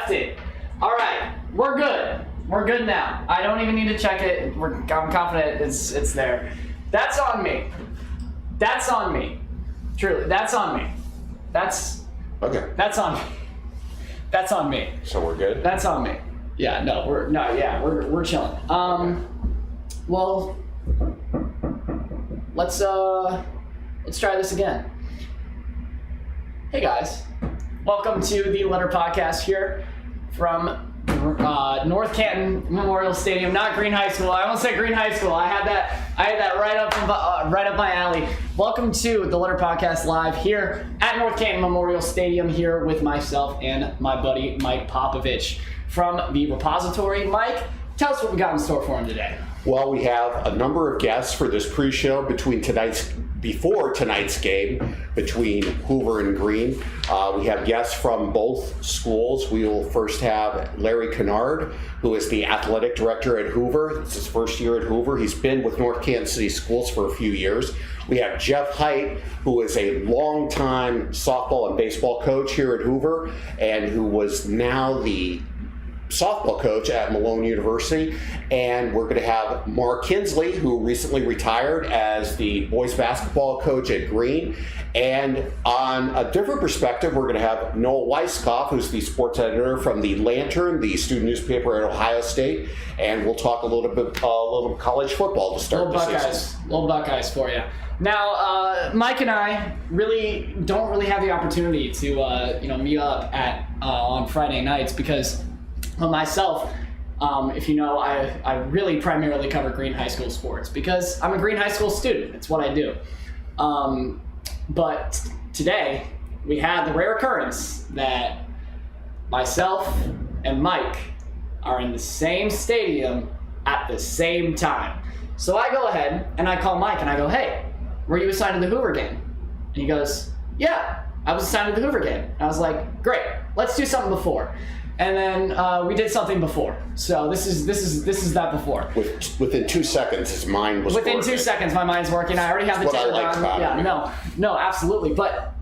left it. All right, we're good. We're good now. I don't even need to check it. I'm confident it's there. That's on me. That's on me. Truly, that's on me. That's on me. That's on me. So we're good? That's on me. Yeah, we're chilling. Well, let's try this again. Hey guys, welcome to the Letter Podcast here from North Canton Memorial Stadium, not Green High School. I almost said Green High School. I had that right up my alley. Welcome to the Letter Podcast live here at North Canton Memorial Stadium, here with myself and my buddy Mike Popovich from the repository. Mike, tell us what we got in store for him today. Well, we have a number of guests for this pre-show before tonight's game between Hoover and Green. We have guests from both schools. We will first have Larry Kinnard, who is the athletic director at Hoover. It's his first year at Hoover. He's been with North Kansas City Schools for a few years. We have Jeff Hite, who is a longtime softball and baseball coach here at Hoover, and who was now the softball coach at Malone University. And we're going to have Mark Kinsley, who recently retired as the boys basketball coach at Green. And on a different perspective, we're going to have Noah Weiskopf, who's the sports editor from the Lantern, the student newspaper at Ohio State. And we'll talk a little bit college football to start the season. Little Buckeyes for you. Now, Mike and I don't really have the opportunity to meet up on Friday nights because myself, if you know, I really primarily cover Green High School sports because I'm a Green High School student. It's what I do. But today, we had the rare occurrence that myself and Mike are in the same stadium at the same time. So I go ahead and I call Mike and I go, "Hey, were you assigned to the Hoover game?" And he goes, "Yeah, I was assigned to the Hoover game." And I was like, "Great, let's do something before." And then we did something before. So this is that before. Within 2 seconds, his mind was Within working. 2 seconds, my mind's working. I already have the tape on. Yeah, no, absolutely. But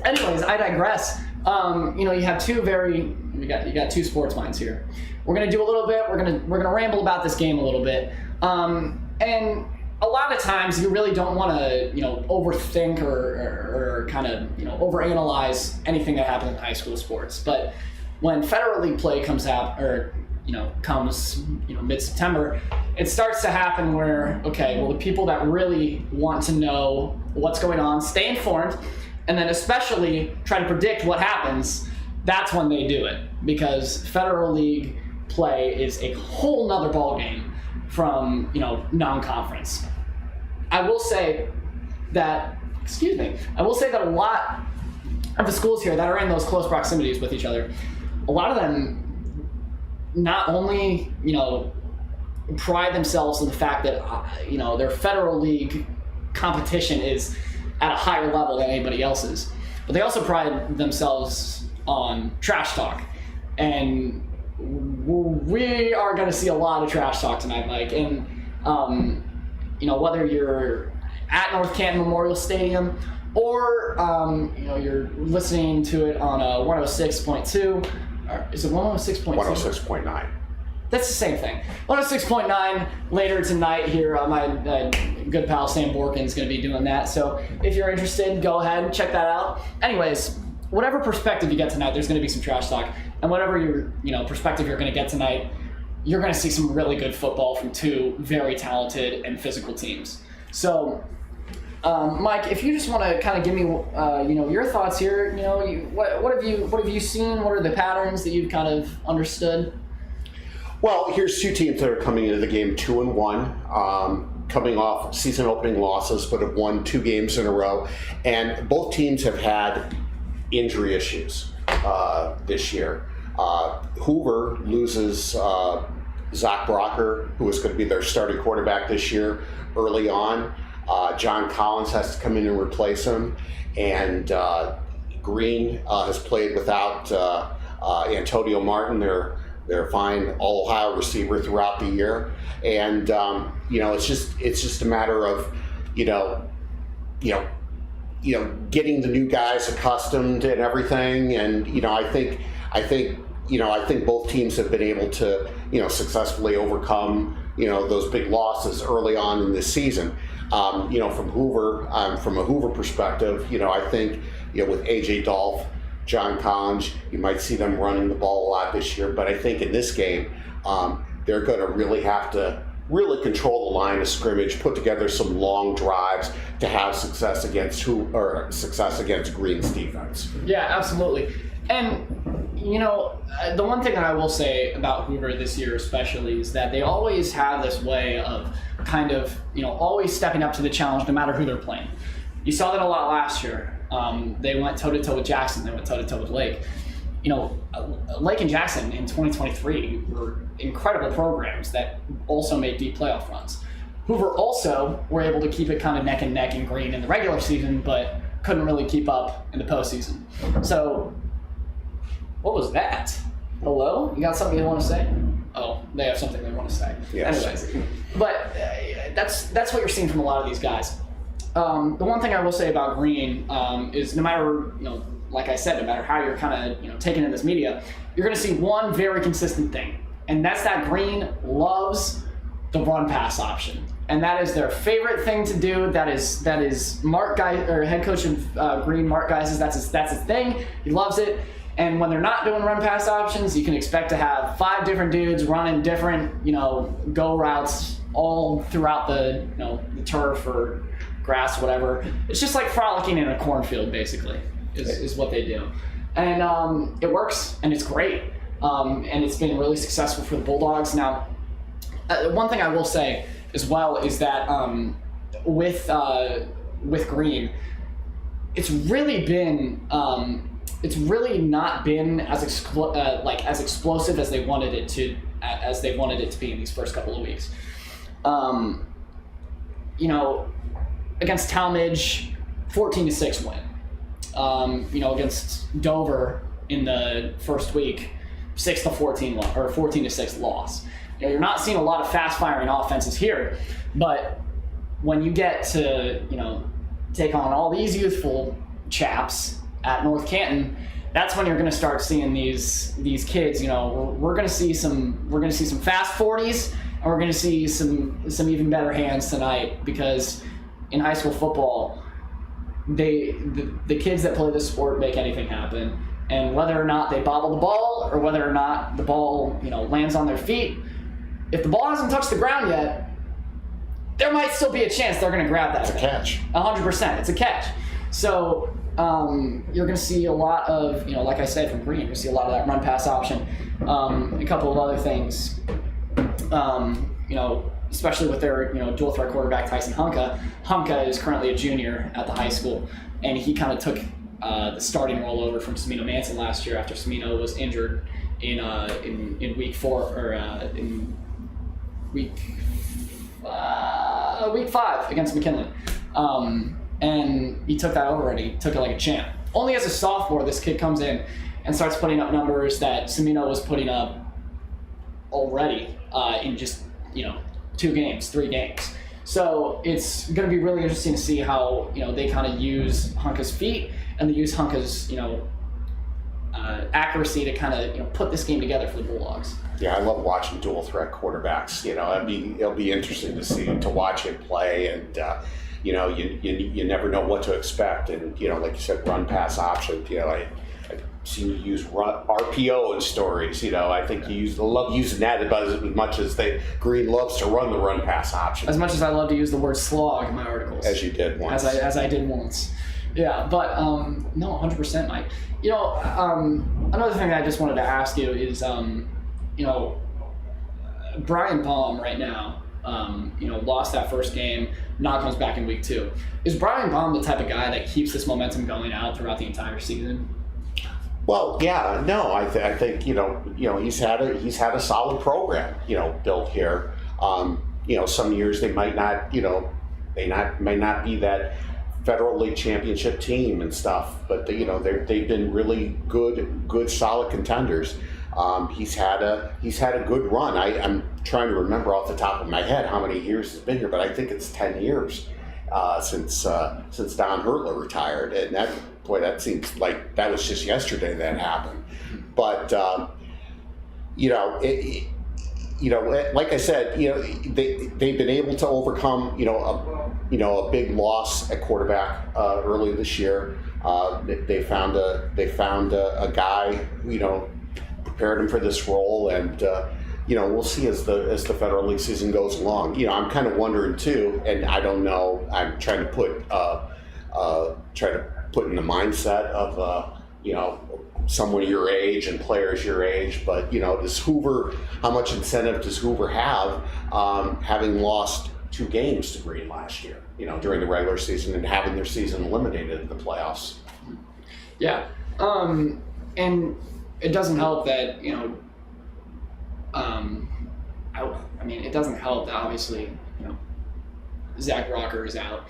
anyways, I digress. You have you got two sports minds here. We're gonna do a little bit. We're gonna ramble about this game a little bit. And a lot of times you really don't want to overthink or kind of overanalyze anything that happens in high school sports, but when Federal League play comes out, comes mid-September, it starts to happen where, the people that really want to know what's going on, stay informed, and then especially try to predict what happens, that's when they do it. Because Federal League play is a whole nother ballgame from, non-conference. I will say that a lot of the schools here that are in those close proximities with each other, a lot of them not only, pride themselves in the fact that, their Federal League competition is at a higher level than anybody else's, but they also pride themselves on trash talk. And we are going to see a lot of trash talk tonight, Mike. And, whether you're at North Canton Memorial Stadium or, you're listening to it on a 106.2, is it 106.2? 106.9. That's the same thing. 106.9 later tonight here. My good pal Sam Borkin is going to be doing that. So if you're interested, go ahead and check that out. Anyways, whatever perspective you get tonight, there's going to be some trash talk. And whatever your perspective you're going to get tonight, you're going to see some really good football from two very talented and physical teams. So, Mike, if you just want to kind of give me, your thoughts here. What have you seen? What are the patterns that you've kind of understood? Well, here's two teams that are coming into the game 2-1, coming off season opening losses, but have won 2 games in a row, and both teams have had injury issues this year. Hoover loses Zach Brocker, who is going to be their starting quarterback this year, early on. John Collins has to come in and replace him, and Green has played without Antonio Martin, their fine All-Ohio receiver, throughout the year. And it's just a matter of getting the new guys accustomed and everything. And I think I think both teams have been able to, successfully overcome, those big losses early on in this season. From a Hoover perspective, I think, with AJ Dolph, John Collins, you might see them running the ball a lot this year. But I think in this game, they're going to really have to control the line of scrimmage, put together some long drives to have success against Green's defense. Yeah, absolutely. And the one thing that I will say about Hoover this year especially is that they always have this way of kind of, always stepping up to the challenge no matter who they're playing. You saw that a lot last year. They went toe-to-toe with Jackson. They went toe-to-toe with Lake. Lake and Jackson in 2023 were incredible programs that also made deep playoff runs. Hoover also were able to keep it kind of neck and neck in Green in the regular season, but couldn't really keep up in the postseason. So, what was that? Hello? You got something you want to say? Oh, they have something they want to say. Yes. Anyways, but that's what you're seeing from a lot of these guys. The one thing I will say about Green is no matter, like I said, no matter how you're kind of, taking in this media, you're going to see one very consistent thing. And that's that Green loves the run pass option. And that is their favorite thing to do. That is Mark Geis, or head coach of Green, Mark Geis, that's his thing. He loves it. And when they're not doing run pass options, you can expect to have 5 different dudes running different, go routes all throughout the, the turf or grass, whatever. It's just like frolicking in a cornfield, basically, is what they do. And it works, and it's great. And it's been really successful for the Bulldogs. Now, one thing I will say as well is that with Green, it's really not been as explosive as they wanted it to be in these first couple of weeks. Against Talmadge, 14-6 win. Against Dover in the first week, 14-6 loss. You're not seeing a lot of fast-firing offenses here, but when you get to take on all these youthful chaps at North Canton, that's when you're going to start seeing these kids. We're going to see some fast 40s, and we're going to see some even better hands tonight, because in high school football, the kids that play this sport make anything happen. And whether or not they bobble the ball, or whether or not the ball lands on their feet, if the ball hasn't touched the ground yet, there might still be a chance they're going to grab that. It's a catch. 100%. It's a catch. So you're going to see a lot of, like I said, from Green, you're going to see a lot of that run pass option. A couple of other things, especially with their, dual threat quarterback Tyson Hunka. Hunka is currently a junior at the high school, and he kind of took the starting role over from Semino Manson last year after Semino was injured in week 4 or in week 5 against McKinley. And he took that over and he took it like a champ. Only as a sophomore, this kid comes in and starts putting up numbers that Semino was putting up already in just 3 games. So it's going to be really interesting to see how they kind of use Hunka's feet and they use Hunka's accuracy to kind of put this game together for the Bulldogs. Yeah, I love watching dual threat quarterbacks. It'll be interesting to watch him play, and you never know what to expect. And like you said, run pass option. I've seen you use RPO in stories. I think you love using that about as much as Green loves to run the run pass option. As much as I love to use the word slog in my articles. As you did once. As I did once. Yeah, but no, 100%, Mike. Another thing that I just wanted to ask you is, Brian Baum right now, lost that first game, now comes back in week 2. Is Brian Baum the type of guy that keeps this momentum going out throughout the entire season? Well, yeah, no, I think he's had a solid program, built here. Some years they might not, may not be that Federal League championship team and stuff, but they've been really good, solid contenders. He's had a good run. I'm trying to remember off the top of my head how many years he's been here, but I think it's 10 years since Don Hurtler retired, and that seems like that was just yesterday that happened. But Like I said, they've been able to overcome, a big loss at quarterback early this year. They found a guy who, prepared him for this role, and we'll see as the Federal League season goes along. I'm kind of wondering too, and I don't know. I'm trying to put in the mindset of someone your age and players your age, but does Hoover? How much incentive does Hoover have, having lost 2 games to Green last year? During the regular season and having their season eliminated in the playoffs. Yeah, and it doesn't help that it doesn't help that obviously Zach Rocker is out.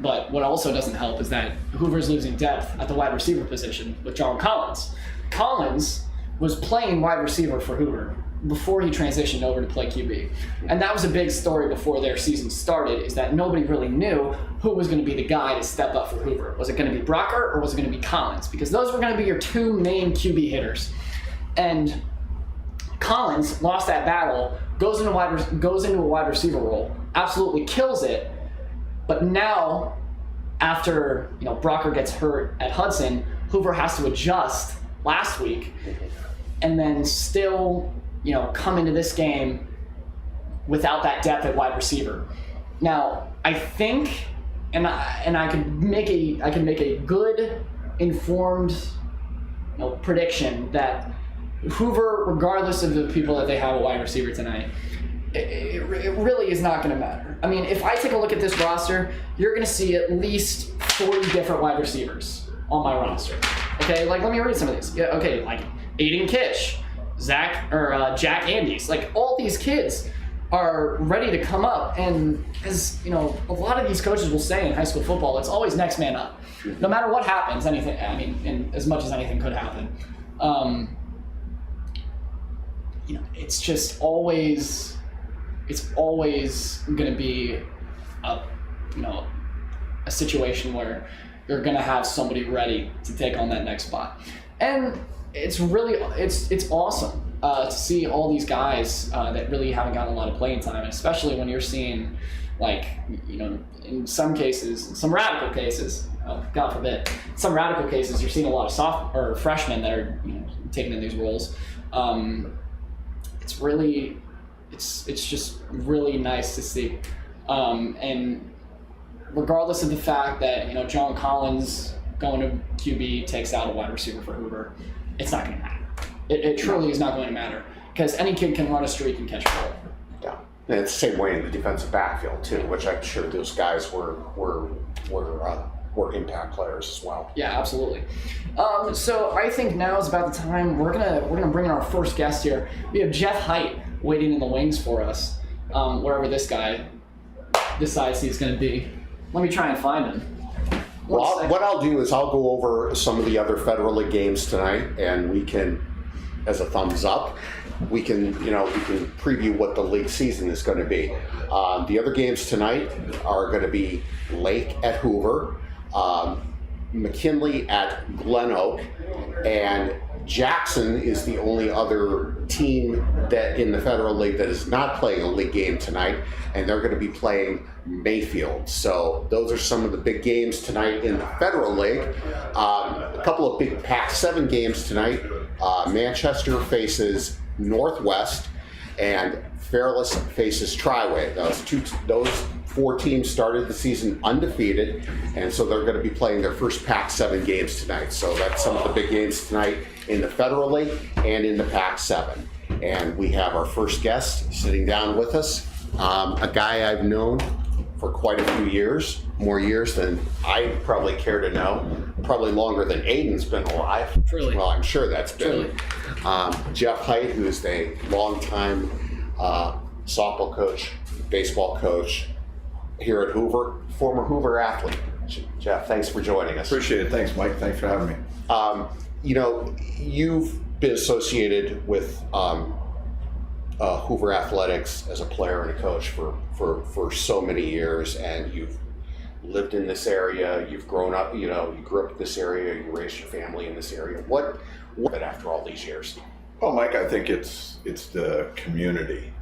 But what also doesn't help is that Hoover's losing depth at the wide receiver position with John Collins. Collins was playing wide receiver for Hoover before he transitioned over to play QB. And that was a big story before their season started, is that nobody really knew who was going to be the guy to step up for Hoover. Was it going to be Brocker or was it going to be Collins? Because those were going to be your 2 main QB hitters. And Collins lost that battle, goes into a wide receiver role, absolutely kills it. But now, after Brocker gets hurt at Hudson, Hoover has to adjust last week, and then still come into this game without that depth at wide receiver. Now, I think, and I could make a good informed prediction that Hoover, regardless of the people that they have a wide receiver tonight, it really is not going to matter. I mean, if I take a look at this roster, you're going to see at least 40 different wide receivers on my roster. Okay, let me read some of these. Yeah, okay, like Aiden Kish, Jack Andes, all these kids are ready to come up. And as a lot of these coaches will say in high school football, it's always next man up. No matter what happens, and as much as anything could happen, it's just always. It's always going to be a situation where you're going to have somebody ready to take on that next spot. And it's really, it's awesome to see all these guys that really haven't gotten a lot of playing time, and especially when you're seeing, in some cases, some radical cases, God forbid, some radical cases, you're seeing a lot of freshmen that are taking in these roles. It's just really nice to see. And regardless of the fact that, John Collins going to QB takes out a wide receiver for Hoover, it's not going to matter. It truly is not going to matter, because any kid can run a streak and catch a ball. Yeah, and it's the same way in the defensive backfield too, which I'm sure those guys were impact players as well. Yeah, absolutely. So I think now is about the time we're gonna bring in our first guest here. We have Jeff Hite waiting in the wings for us, wherever this guy decides he's going to be. Let me try and find him. What I'll do is I'll go over some of the other Federal League games tonight, and we can, as a thumbs up, we can preview what the league season is going to be. The other games tonight are going to be Lake at Hoover, McKinley at Glen Oak, and Jackson is the only other team that in the Federal League that is not playing a league game tonight, and they're going to be playing Mayfield. So those are some of the big games tonight in the Federal League. A couple of big Pac-7 games tonight. Manchester faces Northwest, and Fairless faces Triway. Those 4 teams started the season undefeated, and so they're going to be playing their first Pac-7 games tonight. So that's some of the big games tonight in the Federal League and in the Pac-7. And we have our first guest sitting down with us, a guy I've known for quite a few years, more years than I probably care to know, probably longer than Aiden's been alive. Truly. Well, I'm sure that's been. Jeff Hite, who is a longtime softball coach, baseball coach here at Hoover, former Hoover athlete. Jeff, thanks for joining us. Appreciate it. Thanks, Mike. Thanks for having me. You've been associated with Hoover Athletics as a player and a coach for so many years, and you've lived in this area, you've grown up, you grew up in this area, you raised your family in this area. What after all these years? Well, Mike, I think it's the community.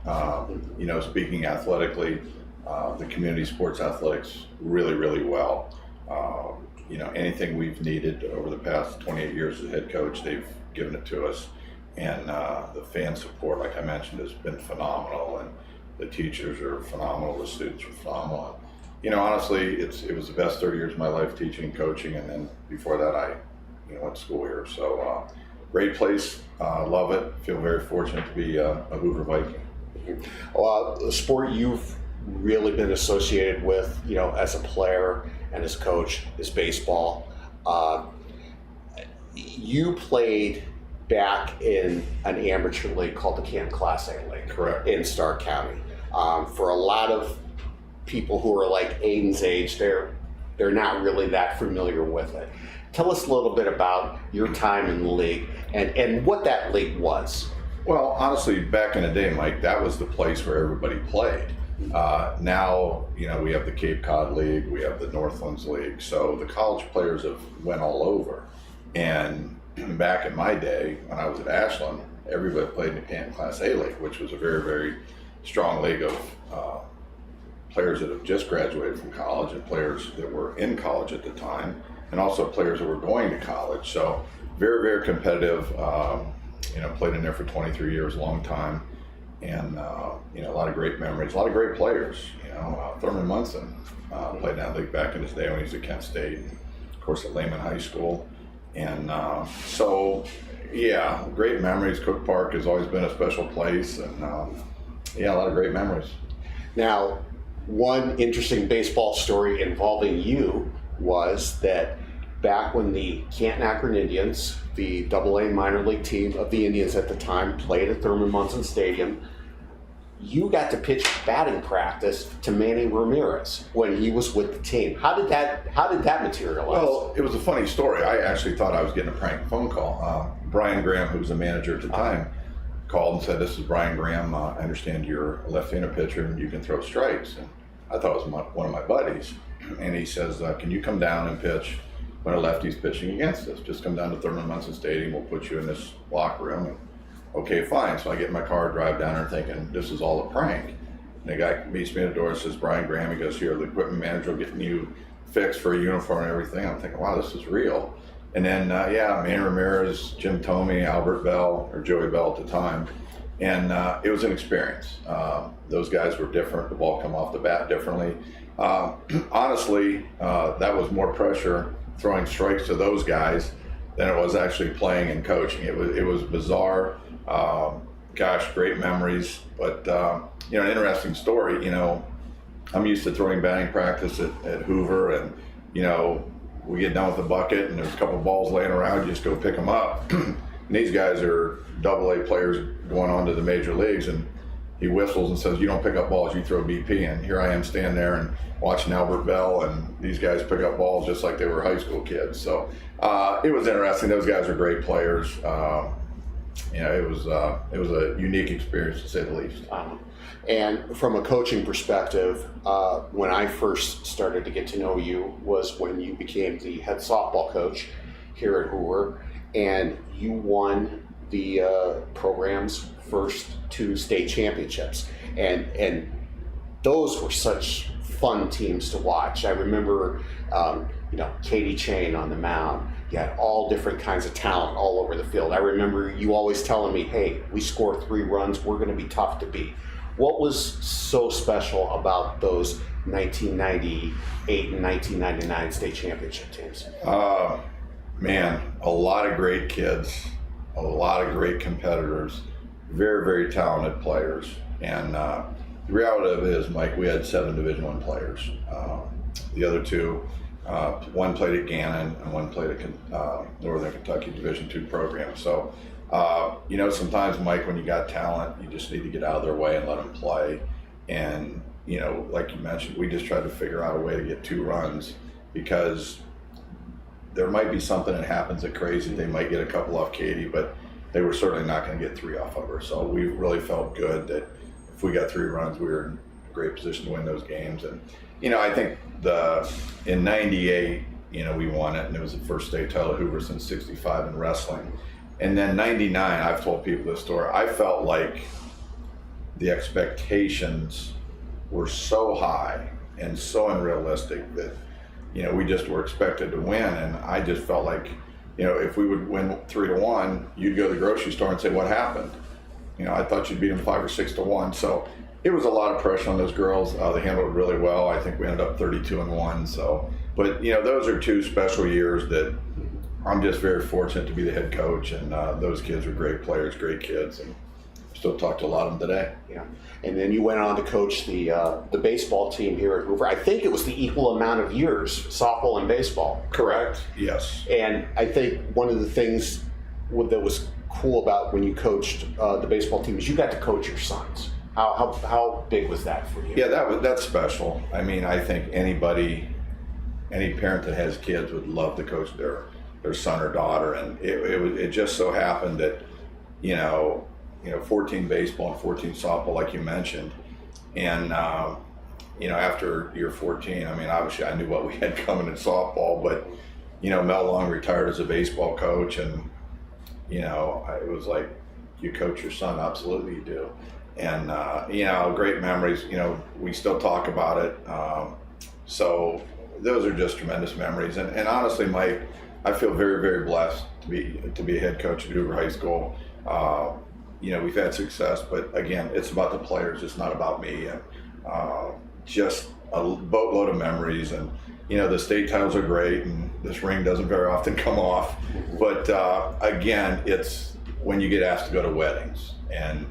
Speaking athletically, the community sports athletics really well. Anything we've needed over the past 28 years as head coach, they've given it to us. And the fan support, like I mentioned, has been phenomenal. And the teachers are phenomenal. The students are phenomenal. Honestly, it was the best 30 years of my life teaching, coaching, and then before that, I went to school here. So great place. Love it. Feel very fortunate to be a Hoover Viking. A sport you've really been associated with, as a player and as coach, is baseball. You played back in an amateur league called the CANTON Class A League. Correct. In Stark County. For a lot of people who are like Aiden's age, they're not really that familiar with it. Tell us a little bit about your time in the league and what that league was. Well, honestly, back in the day, Mike, that was the place where everybody played. Now, we have the Cape Cod League, we have the Northlands League, so the college players have went all over. And back in my day, when I was at Ashland, everybody played in the CANTON Class A League, which was a very strong league of players that have just graduated from college and players that were in college at the time, and also players that were going to college. So very competitive. Played in there for 23 years, a long time, and a lot of great memories, a lot of great players. Thurman Munson played in that league back in his day when he was at Kent State, and of course at Lehman High School. And great memories. Cook Park has always been a special place, and a lot of great memories. Now, one interesting baseball story involving you was that back when the Canton-Akron Indians, the AA minor league team of the Indians at the time, played at Thurman Munson Stadium, you got to pitch batting practice to Manny Ramirez when he was with the team. How did that materialize? Well, it was a funny story. I actually thought I was getting a prank phone call. Brian Graham, who was the manager at the time, called and said, "This is Brian Graham. I understand you're a left-handed pitcher and you can throw strikes." And I thought it was one of my buddies. And he says, "Can you come down and pitch when a lefty's pitching against us? Just come down to Thurman Munson Stadium. We'll put you in this locker room." And, okay, fine. So I get in my car, drive down there thinking this is all a prank. And the guy meets me at the door and says, "Brian Graham," he goes, "Here, the equipment manager will get you fixed for a uniform and everything." I'm thinking, wow, this is real. And then, Manny Ramirez, Jim Thome, Albert Bell, or Joey Bell at the time. And it was an experience. Those guys were different. The ball come off the bat differently. Honestly, that was more pressure throwing strikes to those guys than it was actually playing and coaching. It was bizarre. Great memories. But an interesting story. I'm used to throwing batting practice at Hoover, and we get done with the bucket, and there's a couple balls laying around. You just go pick them up. And these guys are AA players going on to the major leagues, and he whistles and says, "You don't pick up balls, you throw BP." And here I am standing there and watching Albert Bell and these guys pick up balls just like they were high school kids. So it was interesting. Those guys are great players. It was a unique experience, to say the least. And from a coaching perspective, when I first started to get to know you was when you became the head softball coach here at Hoover, and you won the program's first 2 state championships, and those were such fun teams to watch. I remember, Katie Chain on the mound. You had all different kinds of talent all over the field. I remember you always telling me, "Hey, we score 3 runs, we're going to be tough to beat." What was so special about those 1998 and 1999 state championship teams? Man, a lot of great kids, a lot of great competitors, very talented players. And the reality of it is, Mike, we had 7 Division I players. The other 2, one played at Gannon and one played at Northern Kentucky Division II program. So, sometimes, Mike, when you got talent, you just need to get out of their way and let them play. And, like you mentioned, we just tried to figure out a way to get 2 runs, because there might be something that happens at Crazy. They might get a couple off Katie, but they were certainly not going to get 3 off of her. So we really felt good that if we got 3 runs, we were in a great position to win those games. And, I think in 98, we won it, and it was the first state title of Hoover since '65 in wrestling. And then 99, I've told people this story. I felt like the expectations were so high and so unrealistic that, we just were expected to win. And I just felt like, if we would win 3-1, you'd go to the grocery store and say, what happened? I thought you'd beat them 5 or 6-1. So it was a lot of pressure on those girls. They handled it really well. I think we ended up 32-1. So, but those are 2 special years that I'm just very fortunate to be the head coach, and those kids are great players, great kids, and still talk to a lot of them today. Yeah, and then you went on to coach the baseball team here at Hoover. I think it was the equal amount of years, softball and baseball. Correct. Yes. And I think one of the things that was cool about when you coached the baseball team is you got to coach your sons. How big was that for you? Yeah, that's special. I mean, I think any parent that has kids would love to coach their son or daughter, and it just so happened that 14 baseball and 14 softball, like you mentioned, and after year 14, I mean, obviously I knew what we had coming in softball, but Malone retired as a baseball coach, and it was like, you coach your son? Absolutely you do. And great memories. We still talk about it, so those are just tremendous memories. And honestly, Mike, I feel very, very blessed to be a head coach at Hoover High School. We've had success, but again, it's about the players. It's not about me. And just a boatload of memories. And the state titles are great, and this ring doesn't very often come off. But again, it's when you get asked to go to weddings and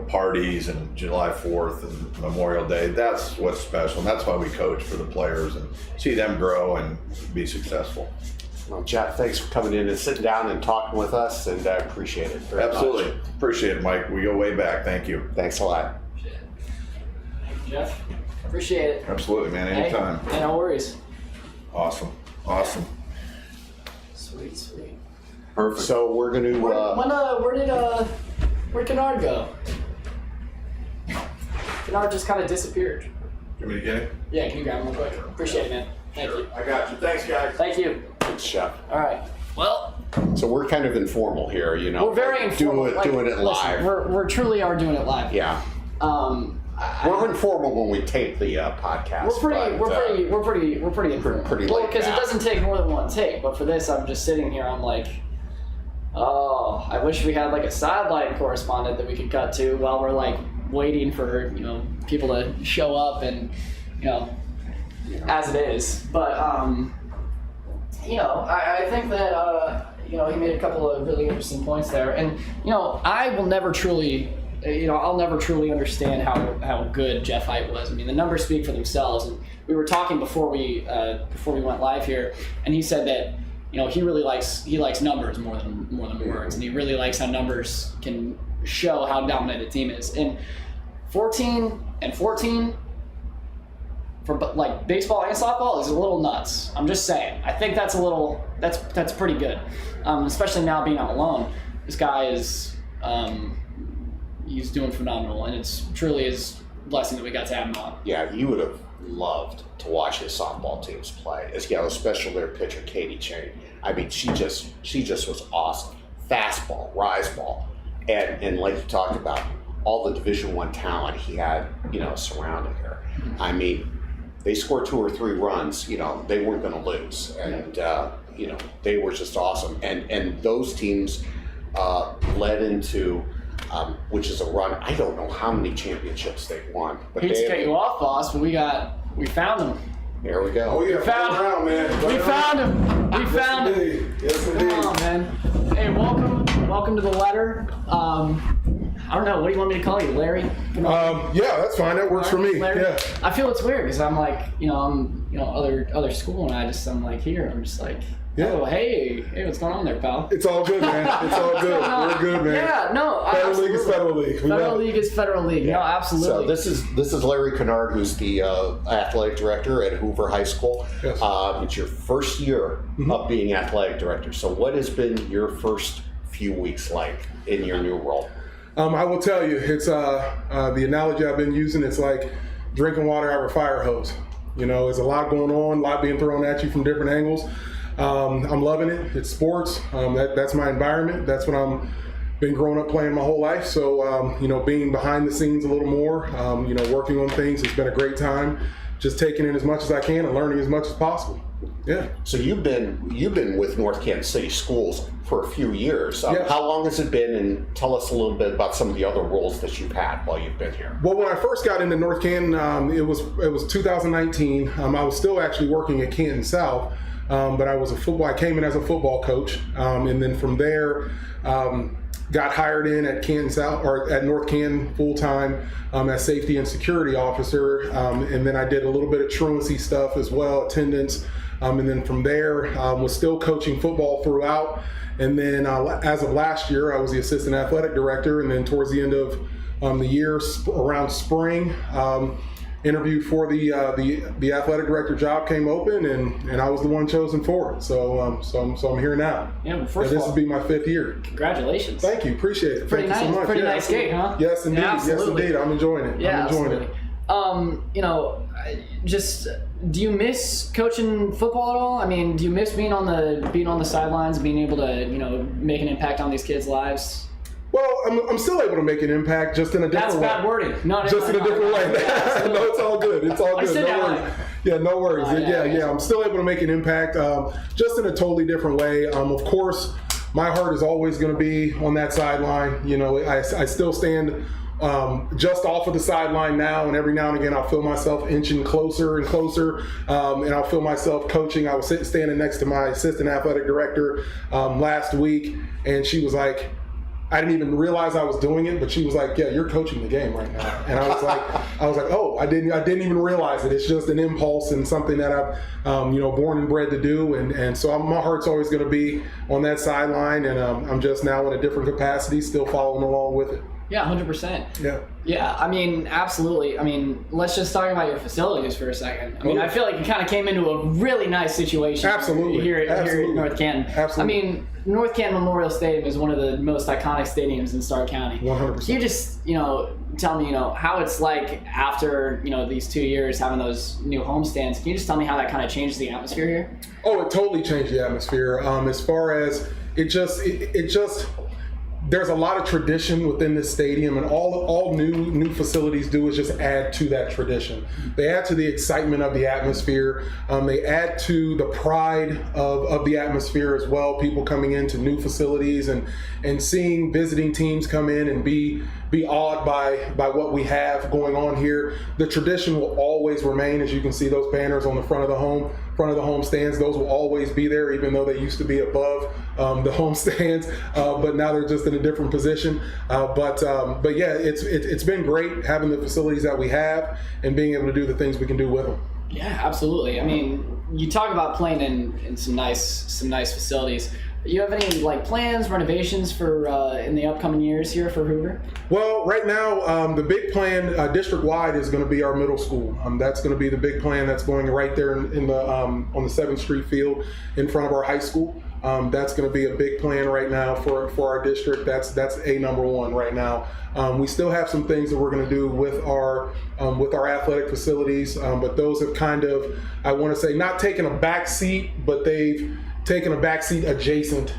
parties and July 4th and Memorial Day. That's what's special, and that's why we coach for the players and see them grow and be successful. Well, Jeff, thanks for coming in and sitting down and talking with us, and I appreciate it very Absolutely. much. Appreciate it, Mike. We go way back. Thank you. Thanks a lot. Thank you, Jeff. Appreciate it. Absolutely, man. Anytime. Hey, no worries. Awesome. Sweet. Perfect. So we're going to... Where'd Kinnard go? Kinnard just kind of disappeared. You want me to get it? Yeah, can you grab him real quick? Appreciate it, man. Thank you. I got you. Thanks, guys. Thank you. Good stuff. All right. Well, so we're kind of informal here, We're very informal. Doing it live. Listen, we truly are doing it live. Yeah. We're informal when we tape the podcast. We're pretty informal. Pretty well, laid because it back. doesn't take more than one take. But for this, I'm just sitting here. I'm like, oh, I wish we had like a sideline correspondent that we could cut to while we're like waiting for people to show up and as it is. But I think that he made a couple of really interesting points there, and I will never truly. I'll never truly understand how good Jeff Hite was. I mean, the numbers speak for themselves. And we were talking before we went live here, and he said that he really likes numbers more than words, and he really likes how numbers can show how dominant a team is. And 14-14 for like baseball and softball is a little nuts. I'm just saying. I think that's pretty good, especially now being on Malone. This guy is. He's doing phenomenal, and it's truly his blessing that we got to have him on. Yeah, you would have loved to watch his softball teams play. Especially their pitcher, Katie Cheney. I mean, she just was awesome. Fastball, rise ball, and like you talked about, all the Division I talent he had, surrounding her. I mean, they scored 2 or 3 runs. They weren't going to lose, and they were just awesome. And those teams led into. Which is a run. I don't know how many championships they've won. But Hate to cut you off, boss, but we found him. There we go. Oh, yeah, found around, man. We found him. We found him. Yes, indeed. Come on, man. Hey, welcome to the letter. I don't know. What do you want me to call you, Larry? Yeah, that's fine. That works for me. Larry? Yeah. I feel it's weird because I'm like, I'm other school, and I'm just like. Yeah. Oh, hey, what's going on there, pal? It's all good, man. It's all good. We're good, man. Yeah, no. Federal League is Federal League. Federal League is Federal League. Yeah. No, absolutely. So this is Larry Kinnard, who's the athletic director at Hoover High School. Yes. It's your first year of being athletic director. So what has been your first few weeks like in your new role? I will tell you, it's the analogy I've been using. It's like drinking water out of a fire hose. There's a lot going on, a lot being thrown at you from different angles. I'm loving it. It's sports. That's my environment. That's what I'm been growing up playing my whole life. So, being behind the scenes a little more, working on things, it's been a great time. Just taking in as much as I can and learning as much as possible. Yeah. So you've been with North Kansas City Schools for a few years. Yes. How long has it been? And tell us a little bit about some of the other roles that you've had while you've been here. Well, when I first got into North Canton, it was 2019. I was still actually working at Canton South, but I came in as a football coach, and then from there. Got hired in at Canton South or at North Canton full time as safety and security officer, and then I did a little bit of truancy stuff as well, attendance, and then from there was still coaching football throughout. And then as of last year, I was the assistant athletic director, and then towards the end of the year, around spring. Interviewed for the athletic director job came open, and I was the one chosen for it. So I'm here now. Yeah, well, first this of all, will be my 5th year. Congratulations. Thank you, appreciate it. Pretty Thank nice, you so much. pretty nice gig, huh? Yes, indeed. Yeah, yes, absolutely. indeed. I'm enjoying it. Yeah, I'm enjoying absolutely. Just do you miss coaching football at all? I mean, do you miss being on the sidelines, being able to make an impact on these kids' lives? Well, I'm still able to make an impact, just in a different way. That's bad wording. No, just in a different way. No, it's all good. It's all good. No worries. Yeah, no worries. Yeah. I'm still able to make an impact, just in a totally different way. Of course, my heart is always going to be on that sideline. I still stand just off of the sideline now, and every now and again I'll feel myself inching closer and closer, and I'll feel myself coaching. I was standing next to my assistant athletic director last week, and she was like, I didn't even realize I was doing it, but she was like, "Yeah, you're coaching the game right now." And I was like, "Oh, I didn't even realize it. It's just an impulse and something that I've, born and bred to do." And so my heart's always going to be on that sideline, and I'm just now in a different capacity, still following along with it. Yeah, 100%. Yeah. Yeah, I mean, absolutely. I mean, let's just talk about your facilities for a second. I mean, I feel like you kind of came into a really nice situation. Absolutely. Here at North Canton. Absolutely. I mean, North Canton Memorial Stadium is one of the most iconic stadiums in Stark County. 100%. Can you just, tell me, how it's like after, these 2 years having those new home stands? Can you just tell me how that kind of changed the atmosphere here? Oh, it totally changed the atmosphere. As far as it just there's a lot of tradition within this stadium, and all new facilities do is just add to that tradition. They add to the excitement of the atmosphere. They add to the pride of the atmosphere as well. People coming into new facilities and seeing visiting teams come in and be awed by what we have going on here. The tradition will always remain. As you can see, those banners on the front of the home stands, those will always be there, even though they used to be above the home stands, but now they're just in a different position. But yeah, it's been great having the facilities that we have and being able to do the things we can do with them. Yeah, absolutely. I mean, you talk about playing in some nice facilities. You have any plans, renovations for in the upcoming years here for Hoover? Well, right now the big plan district-wide is going to be our middle school. That's going to be the big plan that's going right there in the on the 7th Street field in front of our high school. That's going to be a big plan right now for our district. That's number one right now. We still have some things that we're going to do with our athletic facilities, but those have kind of, I want to say, not taken a back seat, but they've taking a backseat adjacent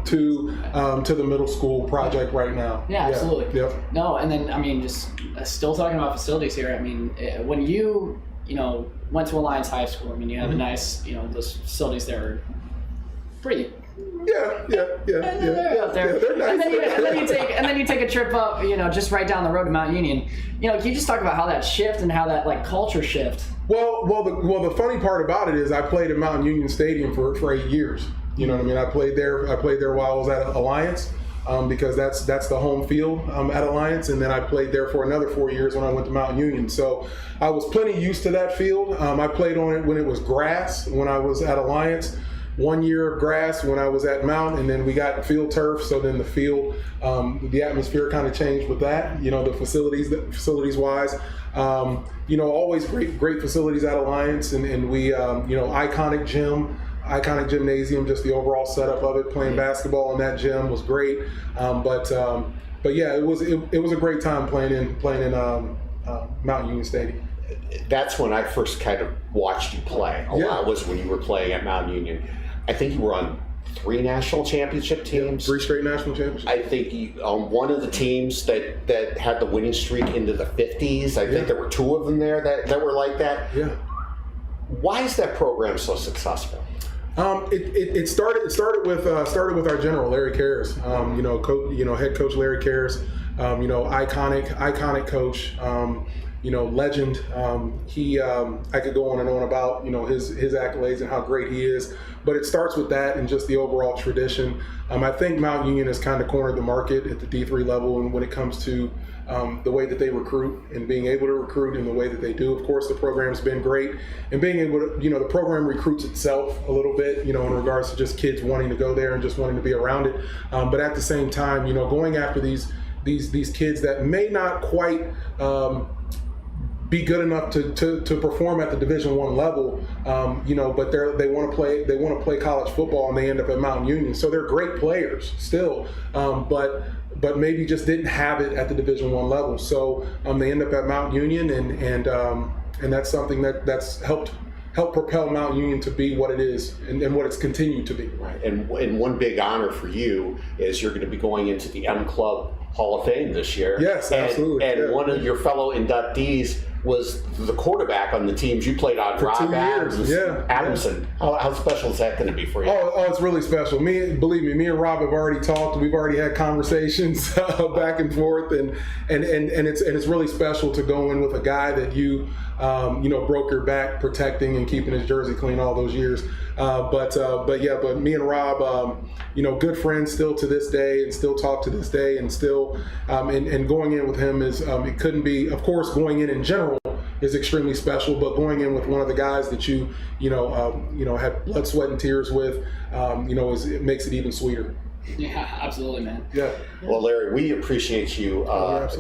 to the middle school project right now. Yeah, absolutely. Yep. No, and then I mean, just still talking about facilities here. I mean, when you went to Alliance High School, I mean, you have a nice, those facilities there are pretty. Yeah. They're out there. Yeah, they're nice. And then you take a trip up, just right down the road to Mount Union. Can you just talk about how that shift and how that culture shift? Well, the funny part about it is I played at Mountain Union Stadium for 8 years. You know what I mean? I played there while I was at Alliance, because that's the home field at Alliance, and then I played there for another 4 years when I went to Mountain Union. So I was plenty used to that field. I played on it when it was grass when I was at Alliance. 1 year of grass when I was at Mount, and then we got field turf. So then the field, the atmosphere kind of changed with that. The facilities wise, always great facilities at Alliance, and we, iconic gymnasium, just the overall setup of it. Playing basketball in that gym was great. But yeah, it was a great time playing in Mount Union Stadium. That's when I first kind of watched you play. A lot was when you were playing at Mount Union. I think you were on 3 national championship teams. 3 straight national championships. I think you, one of the teams that had the winning streak into the 50s. I think there were 2 of them there that were like that. Yeah. Why is that program so successful? It started with our general Larry Karras. Head coach Larry Karras. Iconic coach. Legend. I could go on and on about his accolades and how great he is. But it starts with that and just the overall tradition. I think Mount Union has kind of cornered the market at the D3 level, and when it comes to the way that they recruit and being able to recruit in the way that they do. Of course, the program's been great, and being able to, the program recruits itself a little bit, in regards to just kids wanting to go there and just wanting to be around it. But at the same time, going after these kids that may not quite be good enough to perform at the Division I level, but they want to play college football, and they end up at Mount Union. So they're great players still, but maybe just didn't have it at the Division I level. So they end up at Mount Union, and that's something that's helped propel Mount Union to be what it is and what it's continued to be. Right. And one big honor for you is you're going to be going into the M Club Hall of Fame this year. Yes, absolutely. And one of your fellow inductees was the quarterback on the teams you played on, Rob Adamson. How special is that going to be for you? Oh, it's really special. Believe me, me and Rob have already talked. We've already had conversations back and forth, and it's really special to go in with a guy that you broke your back protecting and keeping his jersey clean all those years. But me and Rob, good friends still to this day, and still talk to this day, and still, and going in with him is, it couldn't be, of course, going in general is extremely special, but going in with one of the guys that you have blood, sweat, and tears with, it makes it even sweeter. Yeah, absolutely, man. Yeah. Well, Larry, we appreciate you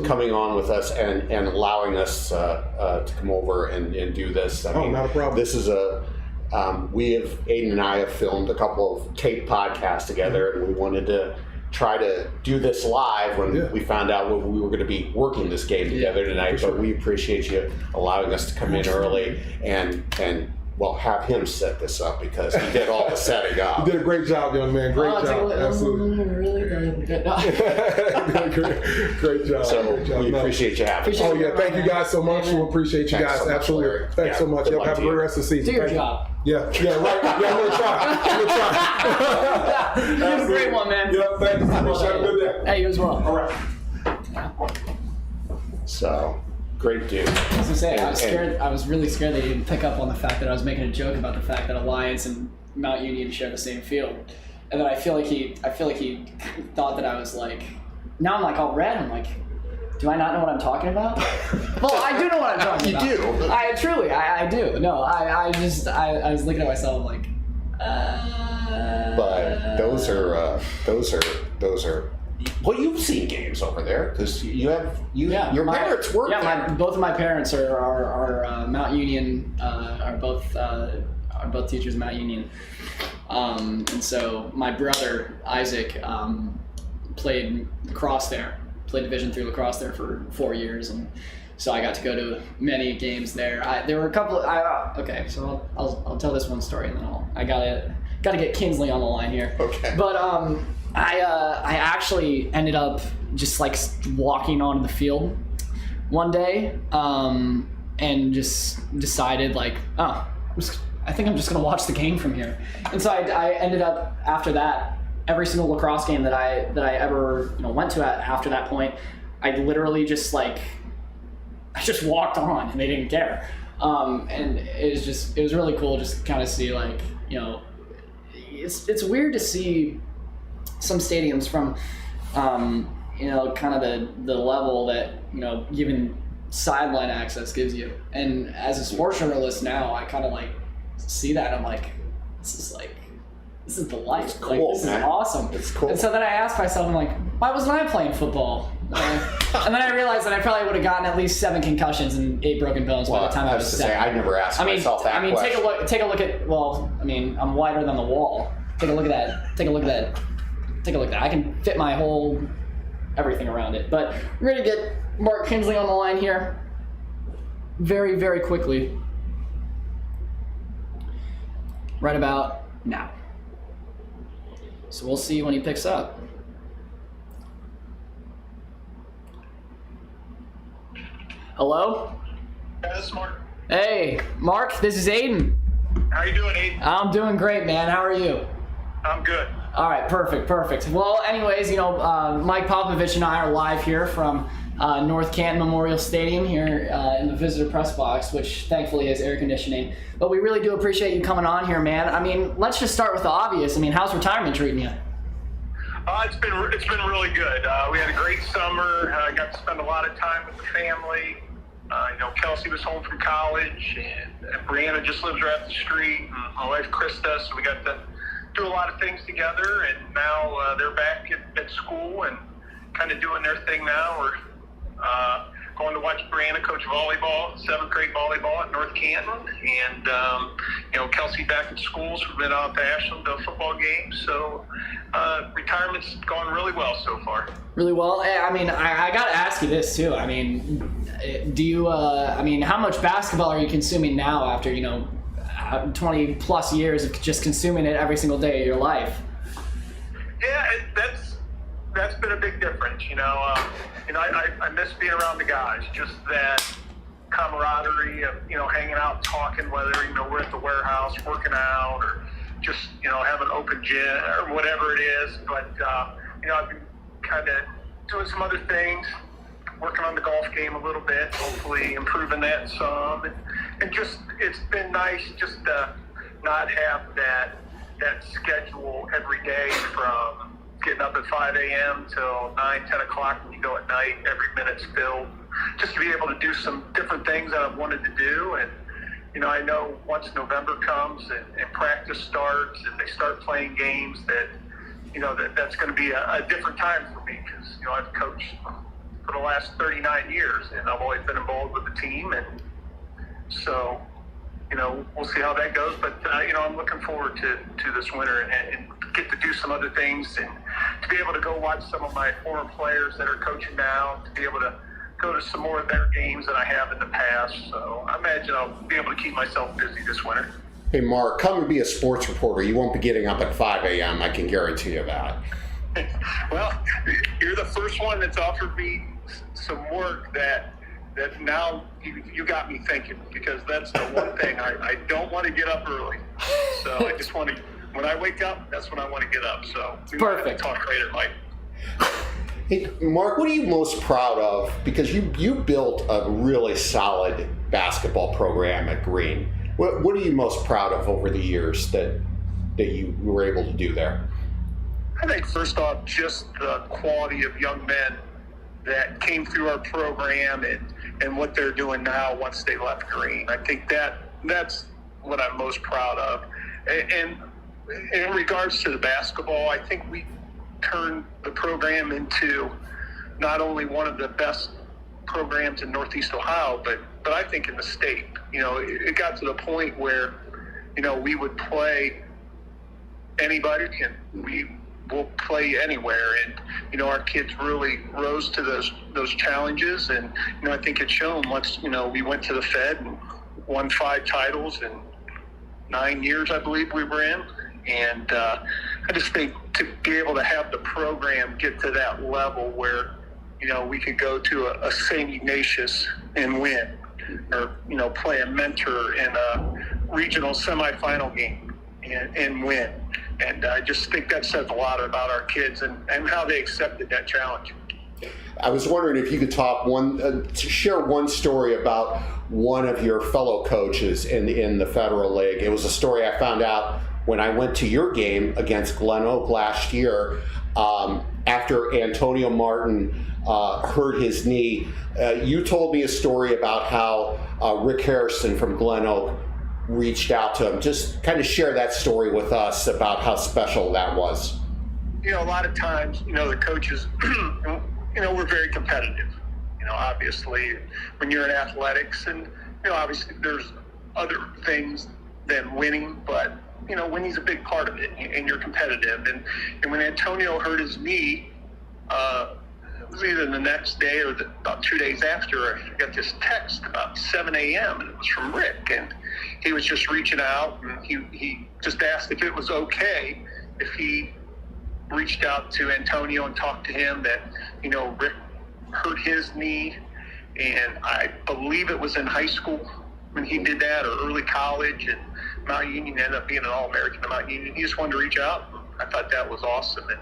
coming on with us and allowing us to come over and do this. I mean, not a problem. This is Aiden and I have filmed a couple of tape podcasts together, and we wanted to try to do this live when we found out we were going to be working this game together tonight. But we appreciate you allowing us to come in early and have him set this up, because he did all the setting up. You did a great job, young man. Great job. Absolutely. Great job. So we appreciate you having us. Oh, yeah. Thank you guys so much. We appreciate you guys. So Absolutely. Thanks so much. Y'all have a great rest of the season. Do your job. Yeah, right. Yeah, I'm going to try. You have a great one, man. Yeah, thank you so much. Have a good day. Hey, you as well. All right. So, great dude. I was gonna say, I was really scared that he didn't pick up on the fact that I was making a joke about the fact that Alliance and Mount Union share the same field, and then I feel like he thought that I was like, now I'm like all red. I'm like, do I not know what I'm talking about? Well, I do know what I'm talking about. You do. I do. No, I was looking at myself like, But those are. Well, you've seen games over there because your parents work there. Yeah, both of my parents are Mount Union. Are both teachers at Mount Union. And so my brother Isaac played lacrosse there. Played Division III lacrosse there for 4 years, and so I got to go to many games there. There were a couple. Okay, so I'll tell this one story, and then I gotta get Kinsley on the line here. Okay. But I actually ended up just like walking onto the field one day, and just decided like, I think I'm just gonna watch the game from here. And so I ended up, after that, every single lacrosse game that I ever went to after that point, I literally just I just walked on, and they didn't care. And it was really cool just to kind of see it's weird to see some stadiums from kind of the level that given sideline access gives you. And as a sports journalist now, I kind of see that. I'm like, this is the life. It's cool, this man. is awesome. It's cool. And so then I asked myself, I'm like, why wasn't I playing football? And then I realized that I probably would have gotten at least 7 concussions and 8 broken bones by the time I was 7. I never asked myself that question. Take a look at. Well, I'm wider than the wall. Take a look at that. Take a look at that. I can fit my whole everything around it. But we're gonna get Mark Kinsley on the line here very, very quickly. Right about now. So we'll see when he picks up. Hello? Yeah, this is Mark. Hey, Mark, this is Aiden. How you doing, Aiden? I'm doing great, man. How are you? I'm good. All right, perfect. Well, anyways, Mike Popovich and I are live here from North Canton Memorial Stadium here in the visitor press box, which thankfully has air conditioning. But we really do appreciate you coming on here, man. I mean, let's just start with the obvious. I mean, how's retirement treating you? It's been really good. We had a great summer. I got to spend a lot of time with the family. Kelsey was home from college, and Brianna just lives right up the street, and my wife Krista, so we got to do a lot of things together, and now they're back at school and kind of doing their thing now. We're going to watch Brianna coach volleyball, 7th grade volleyball at North Canton, and Kelsey back at school, so we've been out to Ashland to a football game, so retirement's going really well so far. Really well? I mean, I got to ask you this too. I mean, do you, how much basketball are you consuming now after, 20 plus years of just consuming it every single day of your life? Yeah, that's been a big difference. I miss being around the guys, just that camaraderie of, hanging out, talking, whether, we're at the warehouse working out or just, having an open gym or whatever it is. But, I've been kind of doing some other things, working on the golf game a little bit, hopefully improving that some. And just, it's been nice just to not have that schedule every day from getting up at 5 a.m. till 9, 10 o'clock when you go at night, every minute's filled. Just to be able to do some different things that I've wanted to do. And, I know once November comes and practice starts and they start playing games that's going to be a different time for me because, I've coached for the last 39 years and I've always been involved with the team. And so, we'll see how that goes. But, I'm looking forward to this winter and get to do some other things and to be able to go watch some of my former players that are coaching now, to be able to go to some more of their games than I have in the past. So I imagine I'll be able to keep myself busy this winter. Hey, Mark, come and be a sports reporter. You won't be getting up at 5 a.m. I can guarantee you that. Well, you're the first one that's offered me some work that now you got me thinking, because that's the one thing. I don't want to get up early. So I just want to, when I wake up, that's when I want to get up. So we might have to talk later, Mike. Hey, Mark, what are you most proud of? Because you built a really solid basketball program at Green. What are you most proud of over the years that you were able to do there? I think first off, just the quality of young men that came through our program and what they're doing now once they left Green. I think that's what I'm most proud of. And in regards to the basketball, I think we turned the program into not only one of the best programs in Northeast Ohio, but I think in the state. It got to the point where, we would play anybody and we will play anywhere. And, our kids really rose to those challenges. And, I think it's shown once, we went to the Fed and won 5 titles in 9 years, I believe we were in. And I just think to be able to have the program get to that level where, we could go to a St. Ignatius and win, or, play a mentor in a regional semifinal game and win. And I just think that says a lot about our kids and how they accepted that challenge. I was wondering if you could share one story about one of your fellow coaches in the Federal League. It was a story I found out when I went to your game against Glen Oak last year, after Antonio Martin hurt his knee. You told me a story about how Rick Harrison from Glen Oak reached out to him. Just kind of share that story with us about how special that was. A lot of times, the coaches, we're very competitive. Obviously, when you're in athletics, and obviously there's other things than winning, but winning's a big part of it, and you're competitive. And when Antonio hurt his knee, it was either the next day or about 2 days after, I got this text about 7 a.m. and it was from Rick, and he was just reaching out, and he just asked if it was okay if he reached out to Antonio and talked to him that, Rick hurt his knee, and I believe it was in high school when he did that, or early college, and Mount Union ended up being an All-American at Mount Union. He just wanted to reach out. I thought that was awesome. And,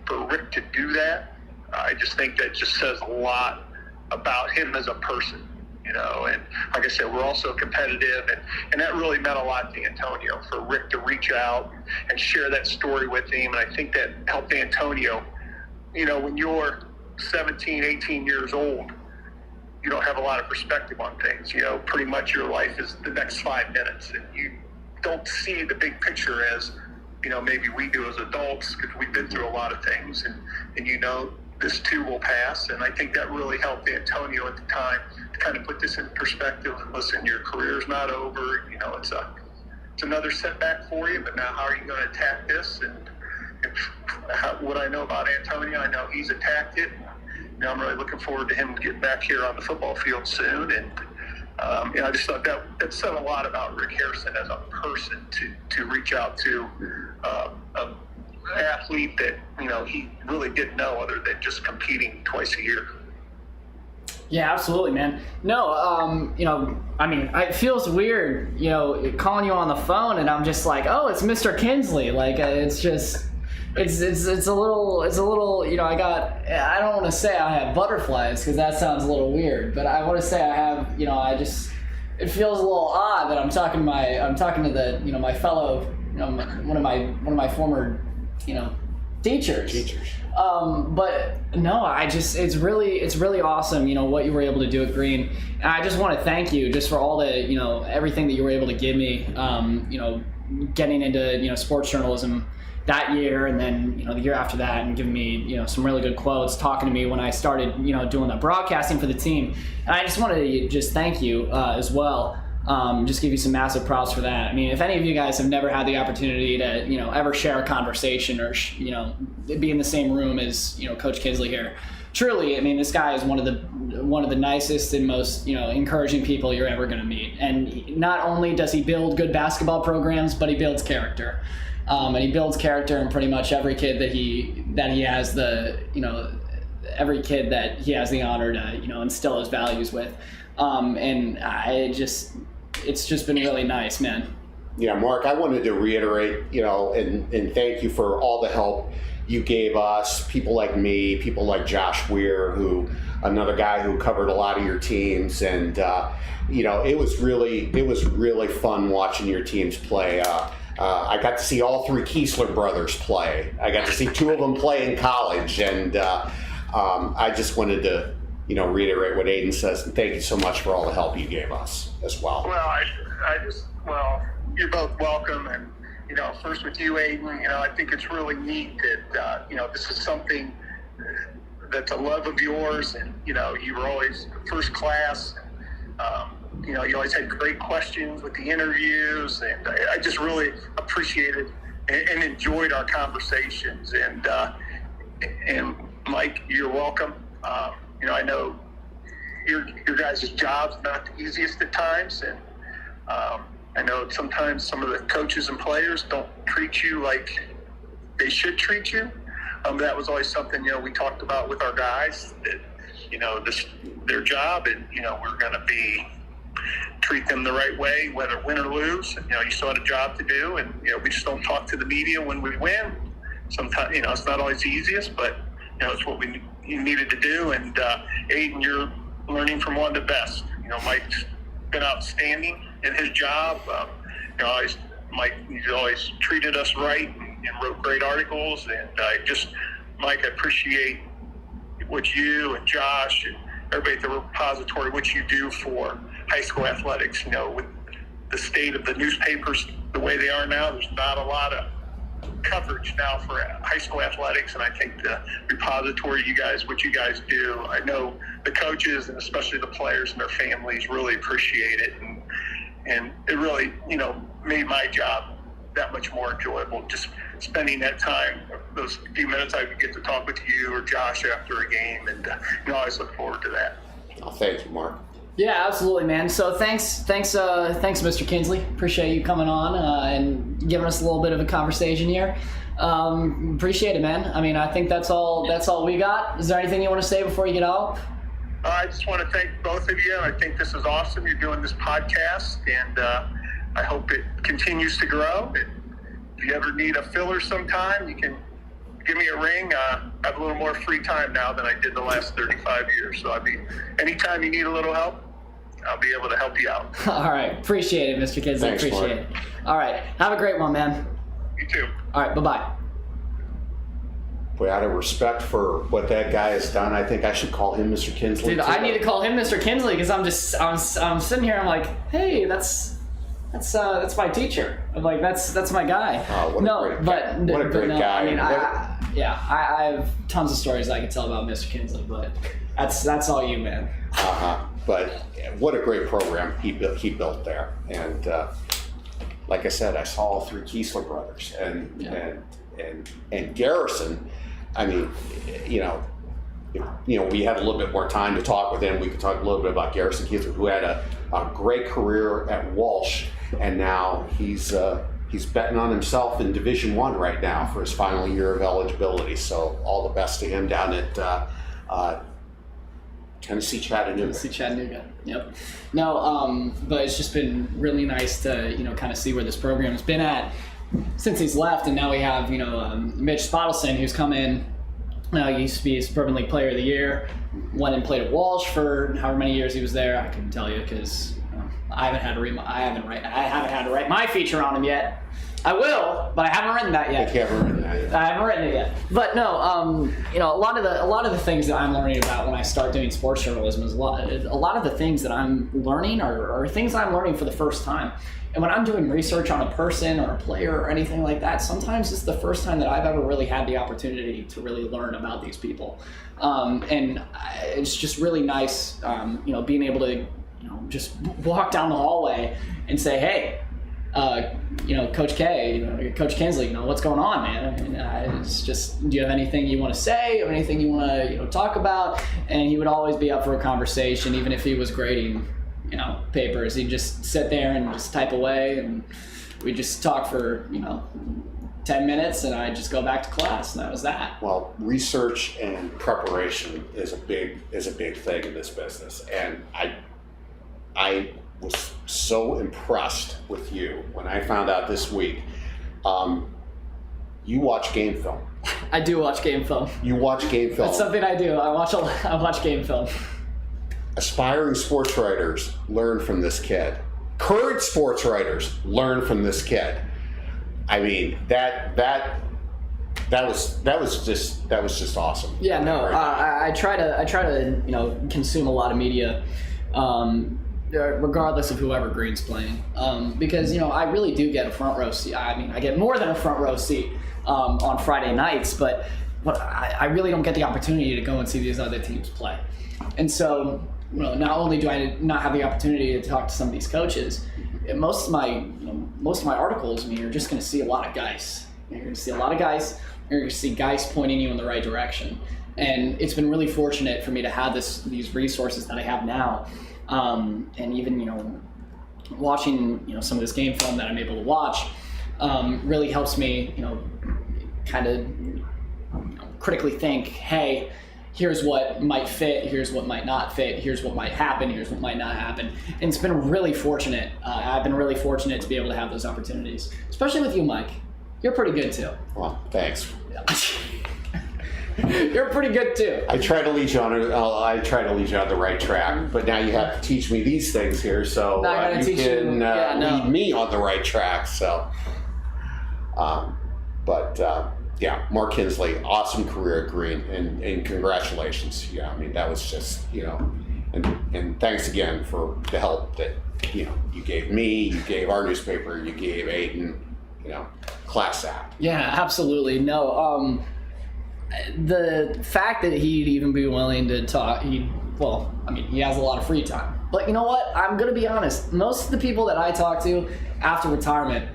for Rick to do that, I just think that just says a lot about him as a person, and like I said, we're also competitive, and that really meant a lot to Antonio, for Rick to reach out and share that story with him. And I think that helped Antonio. When you're 17, 18 years old, you don't have a lot of perspective on things. Pretty much your life is the next 5 minutes, and you don't see the big picture as, maybe we do as adults, because we've been through a lot of things, and this too will pass. And I think that really helped Antonio at the time to kind of put this in perspective. And listen, your career's not over. It's another setback for you, but now how are you going to attack this? And what I know about Antonio, I know he's attacked it. I'm really looking forward to him getting back here on the football field soon. And I just thought that said a lot about Rick Harrison as a person, to reach out to an athlete that he really didn't know, other than just competing twice a year. Yeah, absolutely, man. No, it feels weird, calling you on the phone, and I'm just like, oh, it's Mr. Kinsley. Like, it's just, it's a little, I don't want to say I have butterflies, because that sounds a little weird, but I want to say I have, it feels a little odd that I'm talking to the, my fellow, one of my former, teachers. But no, it's really awesome, what you were able to do at Green. And I just want to thank you just for all the, everything that you were able to give me, getting into, sports journalism that year, and then, the year after that, and giving me, some really good quotes, talking to me when I started, doing the broadcasting for the team. And I just wanted to just thank you as well. Just give you some massive props for that. I mean, if any of you guys have never had the opportunity to, ever share a conversation or, be in the same room as, Coach Kinsley here, truly, I mean, this guy is one of the nicest and most, encouraging people you're ever going to meet. And not only does he build good basketball programs, but he builds character. And he builds character in pretty much every kid that he has the, every kid that he has the honor to, instill his values with. And it's just been really nice, man. Yeah, Mark, I wanted to reiterate, and thank you for all the help you gave us, people like me, people like Josh Weir, another guy who covered a lot of your teams. And, it was really fun watching your teams play. I got to see all three Kiesler brothers play. I got to see two of them play in college. And I just wanted to, reiterate what Aiden says, and thank you so much for all the help you gave us as well. Well, you're both welcome. And, first with you, Aiden, I think it's really neat that, this is something that's a love of yours, and, you were always first class. You always had great questions with the interviews, and I just really appreciated and enjoyed our conversations. And Mike, you're welcome. I know your guys' job's not the easiest at times, and I know sometimes some of the coaches and players don't treat you like they should treat you. That was always something, we talked about with our guys, that, this their job, and, we're going to treat them the right way, whether win or lose. And, you still had a job to do, and, we just don't talk to the media when we win. Sometimes, it's not always the easiest, but, it's what you needed to do. And Aiden, you're learning from one of the best. Mike's been outstanding in his job. Mike, he's always treated us right and wrote great articles. And Mike, I appreciate what you and Josh and everybody at the repository, what you do for high school athletics. With the state of the newspapers the way they are now, there's not a lot of coverage now for high school athletics, and I think the repository, what you guys do, I know the coaches and especially the players and their families really appreciate it, and it really, made my job that much more enjoyable, just spending that time, those few minutes I would get to talk with you or Josh after a game, and I always look forward to that. Oh, thank you, Mark. Yeah, absolutely, man. So thanks, Mr. Kinsley. Appreciate you coming on and giving us a little bit of a conversation here. Appreciate it, man. I mean, I think that's all we got. Is there anything you want to say before you get out? I just want to thank both of you. I think this is awesome. You're doing this podcast, and I hope it continues to grow. If you ever need a filler sometime, you can give me a ring. I have a little more free time now than I did the last 35 years. So anytime you need a little help, I'll be able to help you out. All right. Appreciate it, Mr. Kinsley. Thanks, Appreciate it. All right. Have a great one, man. You too. All right. Bye-bye. Boy, out of respect for what that guy has done, I think I should call him Mr. Kinsley. Dude, too. I need to call him Mr. Kinsley because I'm sitting here. I'm like, hey, that's my teacher. I'm like, that's my guy. Oh, what a great guy. I mean, I have tons of stories I could tell about Mr. Kinsley, but that's all you, man. But what a great program he built there. And like I said, I saw all three Kiesler brothers and Garrison. I mean, we had a little bit more time to talk with him. We could talk a little bit about Garrison Kiesler, who had a great career at Walsh, and now he's betting on himself in Division I right now for his final year of eligibility. So all the best to him down at Tennessee Chattanooga. Yep. No, but it's just been really nice to kind of see where this program has been at since he's left, and now we have Mitch Spottelson, who's come in. He used to be a Suburban League Player of the Year. Went and played at Walsh for however many years he was there. I couldn't tell you because I haven't had to write my feature on him yet. I will, but I haven't written that yet. I haven't written it yet. But no, a lot of the things that I'm learning about when I start doing sports journalism is a lot of the things that I'm learning are things I'm learning for the first time. And when I'm doing research on a person or a player or anything like that, sometimes it's the first time that I've ever really had the opportunity to really learn about these people. And it's just really nice, being able to, just walk down the hallway and say, hey, Coach K, Coach Kinsley, what's going on, man? It's just, do you have anything you want to say? Or anything you want to, talk about? And he would always be up for a conversation, even if he was grading, papers. He'd just sit there and just type away, and we'd just talk for, 10 minutes, and I'd just go back to class, and that was that. Well, research and preparation is a big thing in this business, and I was so impressed with you when I found out this week. You watch game film. I do watch game film. You watch game film. That's something I do. I watch game film. Aspiring sports writers learn from this kid. Current sports writers learn from this kid. I mean, that was just awesome. Yeah, no, I try to consume a lot of media, regardless of whoever Green's playing, because I really do get a front row seat. I mean, I get more than a front row seat on Friday nights, but I really don't get the opportunity to go and see these other teams play. And so, not only do I not have the opportunity to talk to some of these coaches, most of my articles, you're just going to see a lot of guys. You're going to see a lot of guys. You're going to see guys pointing you in the right direction. And it's been really fortunate for me to have these resources that I have now. And even, watching, some of this game film that I'm able to watch really helps me, kind of critically think, hey, here's what might fit, here's what might not fit, here's what might happen, here's what might not happen. And it's been really fortunate. I've been really fortunate to be able to have those opportunities, especially with you, Mike. You're pretty good too. Well, thanks. You're pretty good too. I try to lead you on the right track, but now you have to teach me these things here, so you can lead me on the right track. So, yeah, Mark Kinsley, awesome career at Green, and congratulations. Yeah, I mean, that was just, and thanks again for the help that, you gave me, you gave our newspaper, you gave Aiden, class act. Yeah, absolutely. No, the fact that he'd even be willing to talk, he has a lot of free time. But you know what? I'm going to be honest. Most of the people that I talk to after retirement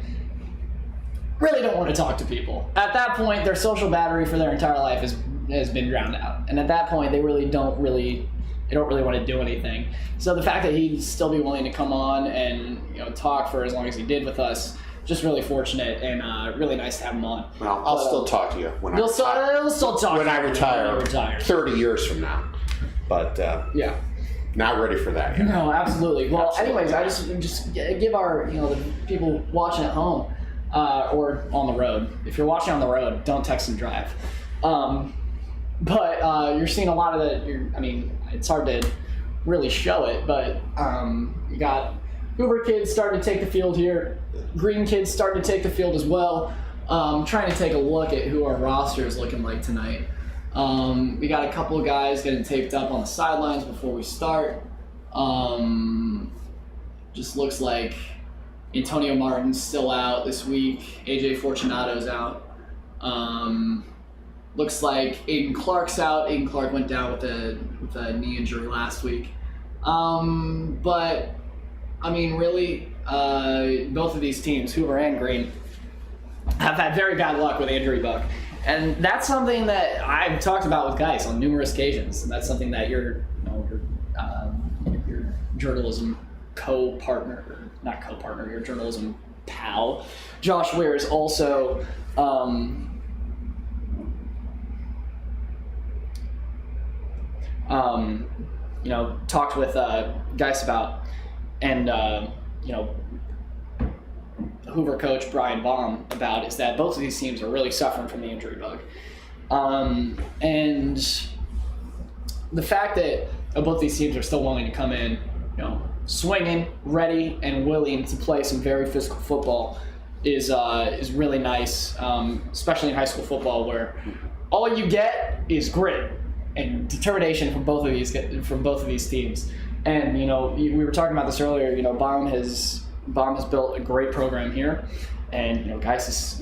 really don't want to talk to people. At that point, their social battery for their entire life has been drowned out. And at that point, they don't really want to do anything. So the fact that he'd still be willing to come on and talk for as long as he did with us just really fortunate and really nice to have him on. Well, I'll still talk to you when We'll still talk when I when retire, you retire. 30 years from now. But Yeah. not ready for that yet. No, absolutely. Well, anyways, I just give our the people watching at home or on the road. If you're watching on the road, don't text and drive. But you're seeing a lot of the. I mean, it's hard to really show it, but you got Hoover kids starting to take the field here. Green kids starting to take the field as well. Trying to take a look at who our roster is looking like tonight. We got a couple of guys getting taped up on the sidelines before we start. Just looks like Antonio Martin's still out this week. AJ Fortunato's out. Looks like Aiden Clark's out. Aiden Clark went down with a knee injury last week. But I mean, really, both of these teams, Hoover and Green, have had very bad luck with injury bug. And that's something that I've talked about with guys on numerous occasions. And that's something that your journalism your journalism pal, Josh Weir, is also talked with guys about, and Hoover coach Brian Baum about, is that both of these teams are really suffering from the injury bug. And the fact that both these teams are still willing to come in, swinging, ready, and willing to play some very physical football is really nice, especially in high school football, where all you get is grit and determination from both of these teams. And we were talking about this earlier. Baum has built a great program here, and guys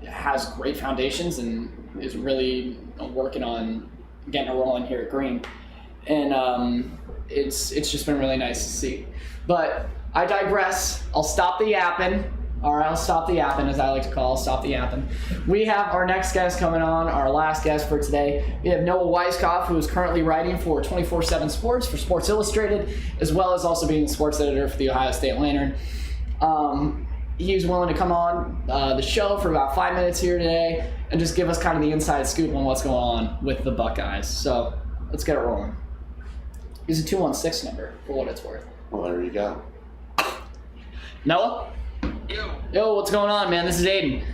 has great foundations and is really working on getting a rolling here at Green. And it's just been really nice to see. But I digress. I'll stop the yapping. All right, I'll stop the yapping, as I like to call. I'll stop the yapping. We have our next guest coming on, our last guest for today. We have Noah Weiskopf, who is currently writing for 24/7 Sports for Sports Illustrated, as well as also being the sports editor for the Ohio State Lantern. He was willing to come on the show for about 5 minutes here today and just give us kind of the inside scoop on what's going on with the Buckeyes. So let's get it rolling. He's a 216 number, for what it's worth. Well, there you go. Noah? Yo, what's going on, man? This is Aiden.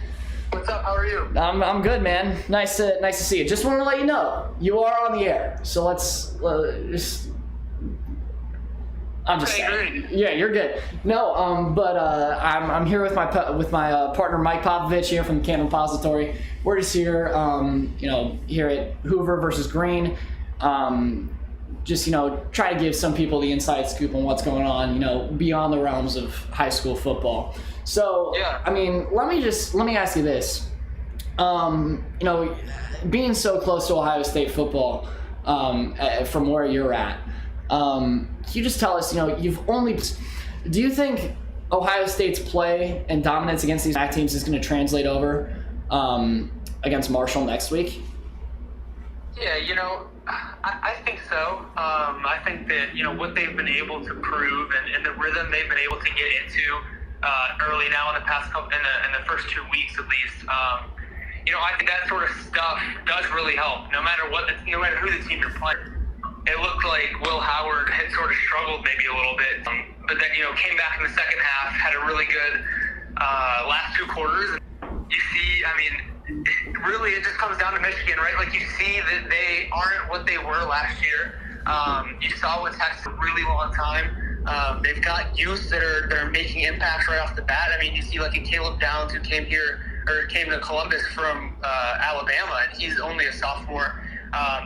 What's up? How are you? I'm good, man. Nice to see you. Just wanted to let you know you are on the air. So let's just. I'm just saying. Yeah, you're good. No, but I'm here with my partner Mike Popovich here from the CANTON Repository. We're just here, here at Hoover versus Green. Just try to give some people the inside scoop on what's going on, beyond the realms of high school football. So, yeah. I mean, let me ask you this. Being so close to Ohio State football, from where you're at, can you just tell us, do you think Ohio State's play and dominance against these MAC teams is going to translate over against Marshall next week? Yeah, I think so. I think that, what they've been able to prove and the rhythm they've been able to get into early now in the past couple, in the first 2 weeks at least, I think that sort of stuff does really help. No matter who the team you're playing. It looked like Will Howard had sort of struggled maybe a little bit, but then, came back in the second half, had a really good last 2 quarters. You see, really, it just comes down to Michigan, right? Like, you see that they aren't what they were last year. You saw with Texas for a really long time. They've got youth that are making impacts right off the bat. You see like a Caleb Downs who came to Columbus from Alabama, and he's only a sophomore.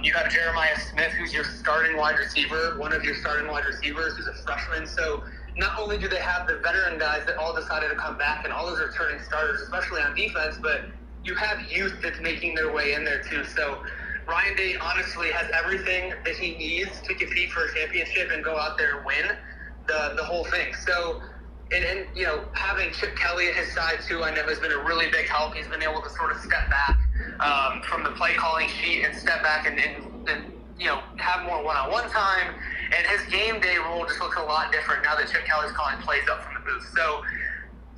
You have Jeremiah Smith, who's your starting wide receiver, one of your starting wide receivers, who's a freshman. So not only do they have the veteran guys that all decided to come back and all those are returning starters, especially on defense, but you have youth that's making their way in there too. So Ryan Day honestly has everything that he needs to compete for a championship and go out there and win the whole thing. So, and having Chip Kelly at his side too, I know has been a really big help. He's been able to sort of step back from the play calling sheet and step back and have more one-on-one time. And his game day role just looks a lot different now that Chip Kelly's calling plays up from the booth. So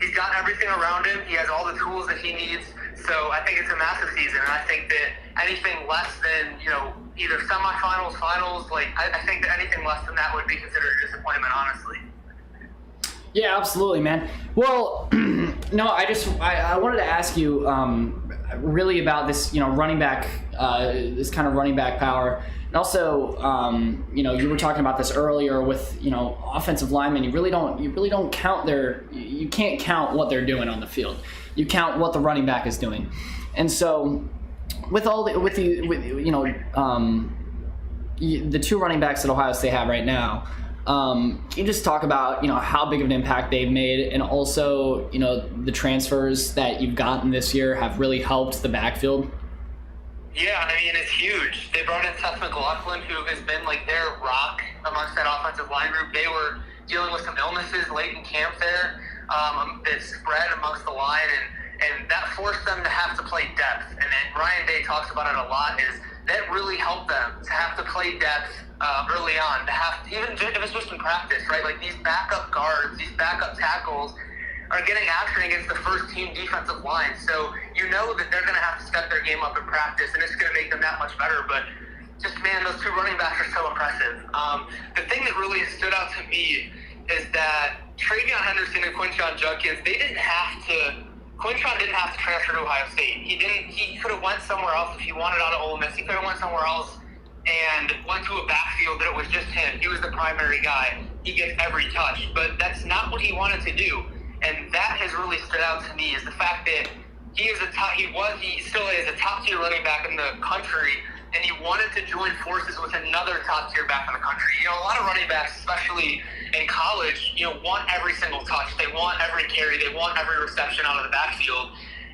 he's got everything around him. He has all the tools that he needs. So I think it's a massive season, and I think that anything less than, either semifinals, finals, I think that anything less than that would be considered a disappointment, honestly. Yeah, absolutely, man. Well, no, I wanted to ask you really about this, running back, this kind of running back power. And also, you were talking about this earlier with, offensive linemen. You really don't count you can't count what they're doing on the field. You count what the running back is doing. And so with the two running backs that Ohio State have right now, can you just talk about, how big of an impact they've made, and also, the transfers that you've gotten this year have really helped the backfield? Yeah, it's huge. They brought in Seth McLaughlin, who has been their rock amongst that offensive line group. They were dealing with some illnesses late in camp there that spread amongst the line, and that forced them to have to play depth. And then Ryan Day talks about it a lot, is that really helped them to have to play depth early on, to have, even if it's just in practice, right? These backup guards, these backup tackles are getting action against the first team defensive line. So that they're going to have to step their game up in practice, and it's going to make them that much better. But just, man, those two running backs are so impressive. The thing that really stood out to me is that Travion Henderson and Quinshon Judkins, Quinshon didn't have to transfer to Ohio State. He could have went somewhere else if he wanted out of Ole Miss. He could have went somewhere else and went to a backfield that it was just him. He was the primary guy. He gets every touch. But that's not what he wanted to do. And that has really stood out to me, is the fact that he still is a top-tier running back in the country, and he wanted to join forces with another top-tier back in the country. A lot of running backs, especially in college, want every single touch. They want every carry. They want every reception out of the backfield.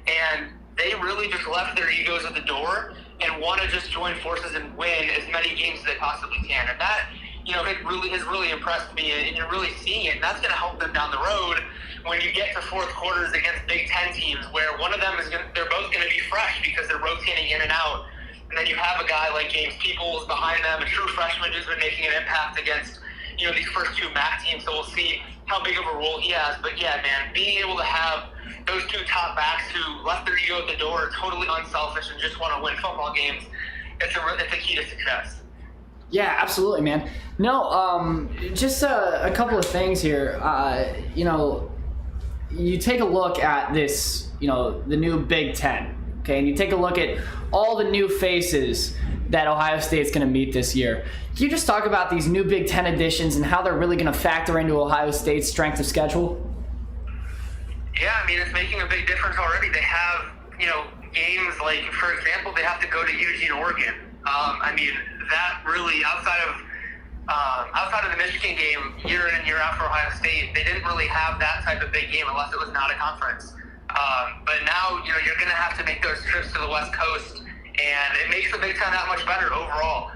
And they really just left their egos at the door and want to just join forces and win as many games as they possibly can. And that, it really has really impressed me, and you're really seeing it. And that's going to help them down the road when you get to fourth quarters against Big Ten teams, where one of them they're both going to be fresh because they're rotating in and out. And then you have a guy like James Peoples behind them, a true freshman who's been making an impact against, these first two MAC teams. So we'll see how big of a role he has. But yeah, man, being able to have those two top backs who left their ego at the door, totally unselfish, and just want to win football games, it's a key to success. Yeah, absolutely, man. No, just a couple of things here. You take a look at this, the new Big Ten, okay, and you take a look at all the new faces that Ohio State's going to meet this year. Can you just talk about these new Big Ten additions and how they're really going to factor into Ohio State's strength of schedule? Yeah, it's making a big difference already. They have, games like, for example, they have to go to Eugene, Oregon. That really, outside of the Michigan game, year in and year out for Ohio State, they didn't really have that type of big game unless it was not a conference. But now, you're going to have to make those trips to the West Coast, and it makes the Big Ten that much better overall.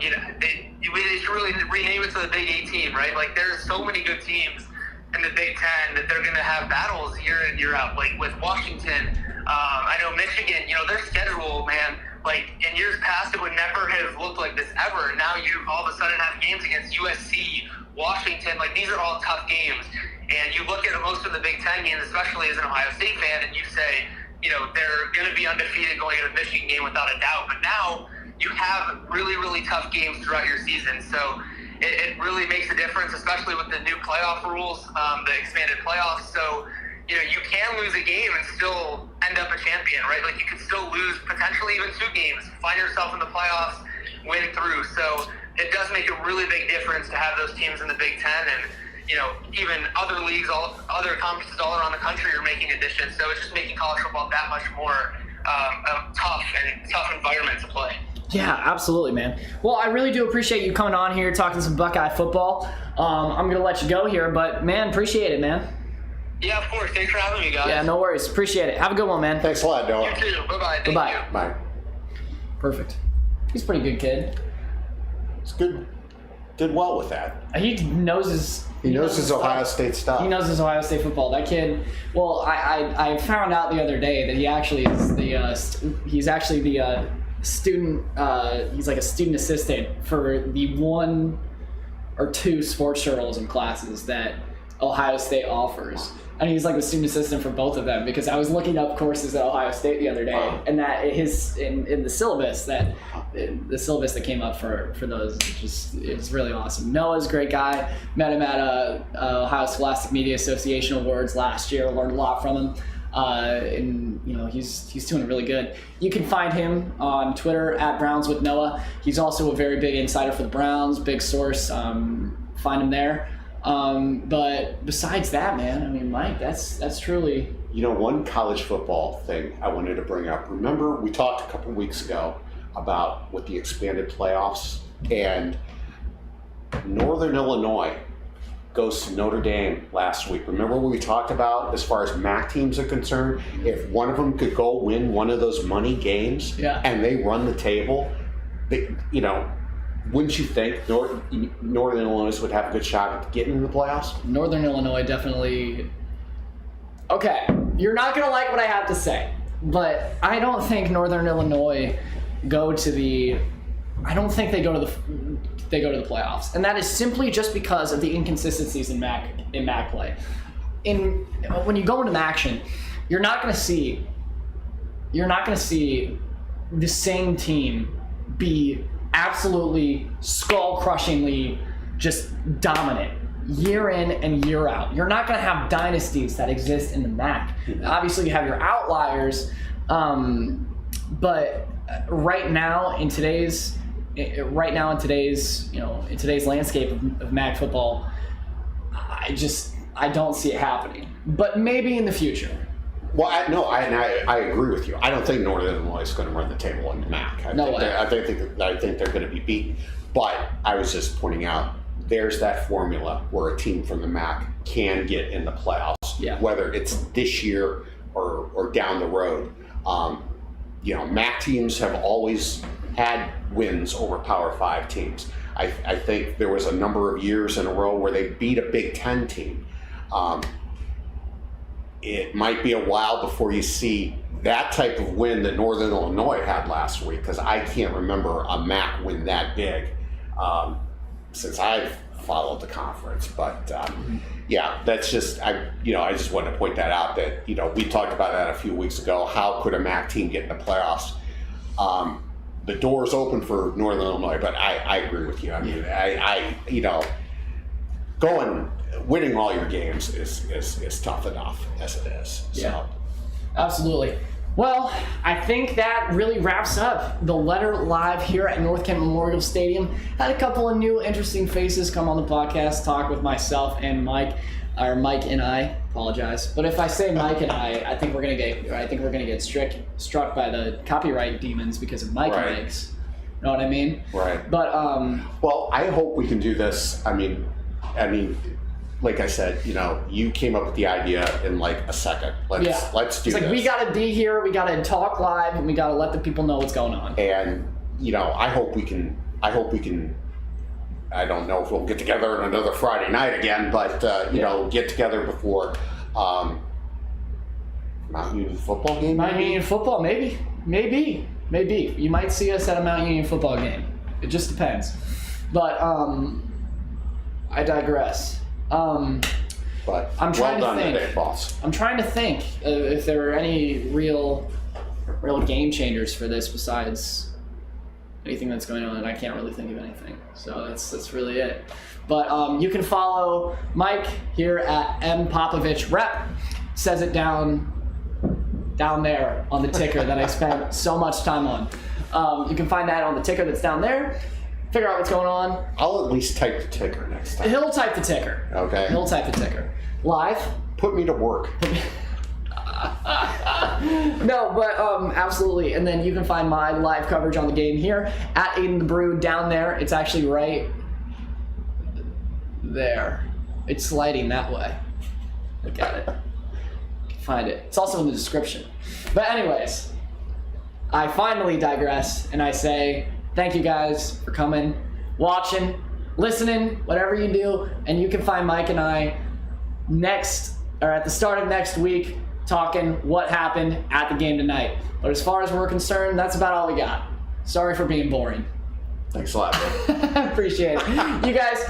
They should really rename it to the Big 18, right? There's so many good teams in the Big Ten that they're going to have battles year in, year out. With Washington, I know Michigan, their schedule, man, in years past, it would never have looked like this ever. Now you all of a sudden have games against USC, Washington. These are all tough games. And you look at most of the Big Ten games, especially as an Ohio State fan, and you say, they're going to be undefeated going into the Michigan game without a doubt. But now you have really, really tough games throughout your season. So it really makes a difference, especially with the new playoff rules, the expanded playoffs. So, you can lose a game and still end up a champion, right? You could still lose potentially even two games, find yourself in the playoffs, win through. So it does make a really big difference to have those teams in the Big Ten, and even other leagues, other conferences all around the country are making additions. So it's just making college football that much more tough environment to play. Yeah, absolutely, man. Well, I really do appreciate you coming on here, talking some Buckeye football. I'm going to let you go here, but, man, appreciate it, man. Yeah, of course. Thanks for having me, guys. Yeah, no worries. Appreciate it. Have a good one, man. Thanks a lot, Noah. You too. Bye-bye. Thank Bye-bye. you. Bye. Perfect. He's a pretty good kid. It's good. Did well with that. He knows his Ohio State stuff. He knows his Ohio State football. That kid. Well, I found out the other day that he actually is he's actually the student. He's like a student assistant for the 1 or 2 sports journalism classes that Ohio State offers. and he's like the student assistant for both of them, because I was looking up courses at Ohio State the other day, and that in the syllabus that came up for those, it's really awesome. Noah's a great guy. Met him at Ohio Scholastic Media Association Awards last year. Learned a lot from him. And he's doing really good. You can find him on Twitter at Browns with Noah. He's also a very big insider for the Browns, big source. Find him there. But besides that, man, I mean, Mike, that's truly. One college football thing I wanted to bring up. Remember, we talked a couple weeks ago about with the expanded playoffs, and Northern Illinois goes to Notre Dame last week. Remember what we talked about as far as MAC teams are concerned? If one of them could go win one of those money games and they run the table, wouldn't you think Northern Illinois would have a good shot at getting in the playoffs? Northern Illinois definitely. Okay, you're not going to like what I have to say, but I don't think Northern Illinois go to the playoffs, and that is simply just because of the inconsistencies in MAC play. When you go into action, you're not going to see the same team be absolutely skull-crushingly just dominant year in and year out. You're not going to have dynasties that exist in the MAC. Obviously, you have your outliers, but right now in today's landscape of MAC football, I don't see it happening. But maybe in the future. Well, I agree with you. I don't think Northern Illinois is going to run the table in the MAC. I think they're going to be beaten. But I was just pointing out, there's that formula where a team from the MAC can get in the playoffs, whether it's this year or down the road. MAC teams have always had wins over Power 5 teams. I think there was a number of years in a row where they beat a Big Ten team. It might be a while before you see that type of win that Northern Illinois had last week, because I can't remember a MAC win that big since I've followed the conference. But that's just I just wanted to point that out, that we talked about that a few weeks ago. How could a MAC team get in the playoffs? The door's open for Northern Illinois, but I agree with you. I mean, winning all your games is tough enough as it is. Yeah, absolutely. Well, I think that really wraps up the Letter Live here at North Kent Memorial Stadium. Had a couple of new interesting faces come on the podcast, talk with myself and Mike, or Mike and I. Apologize, but if I say Mike and I think we're gonna get struck by the copyright demons because of Mike and Mike's. Know what I mean? Right. But well, I hope we can do this. I mean, like I said, you came up with the idea in like a second. Let's do this. It's like, we got to be here, we got to talk live, and we got to let the people know what's going on. And, I hope we can, I don't know if we'll get together on another Friday night again, but, get together before Mount Union football game? Mount Union football, maybe. You might see us at a Mount Union football game. It just depends. But, I digress. But I'm trying well done to think. Today, boss. I'm trying to think if there are any real game changers for this besides anything that's going on, and I can't really think of anything. So that's really it. But you can follow Mike here at M Popovich Rep. Says it down there on the ticker that I spent so much time on. You can find that on the ticker that's down there. Figure out what's going on. I'll at least type the ticker next time. He'll type the ticker. Okay. He'll type the ticker. Live? Put me to work. No, but absolutely. And then you can find my live coverage on the game here at Aiden Brueck down there. It's actually right there. It's sliding that way. Look at it. You can find it. It's also in the description. But anyways, I finally digress and I say thank you guys for coming, watching, listening, whatever you do. And you can find Mike and I at the start of next week talking what happened at the game tonight. But as far as we're concerned, that's about all we got. Sorry for being boring. Thanks a lot, man. Appreciate it. You guys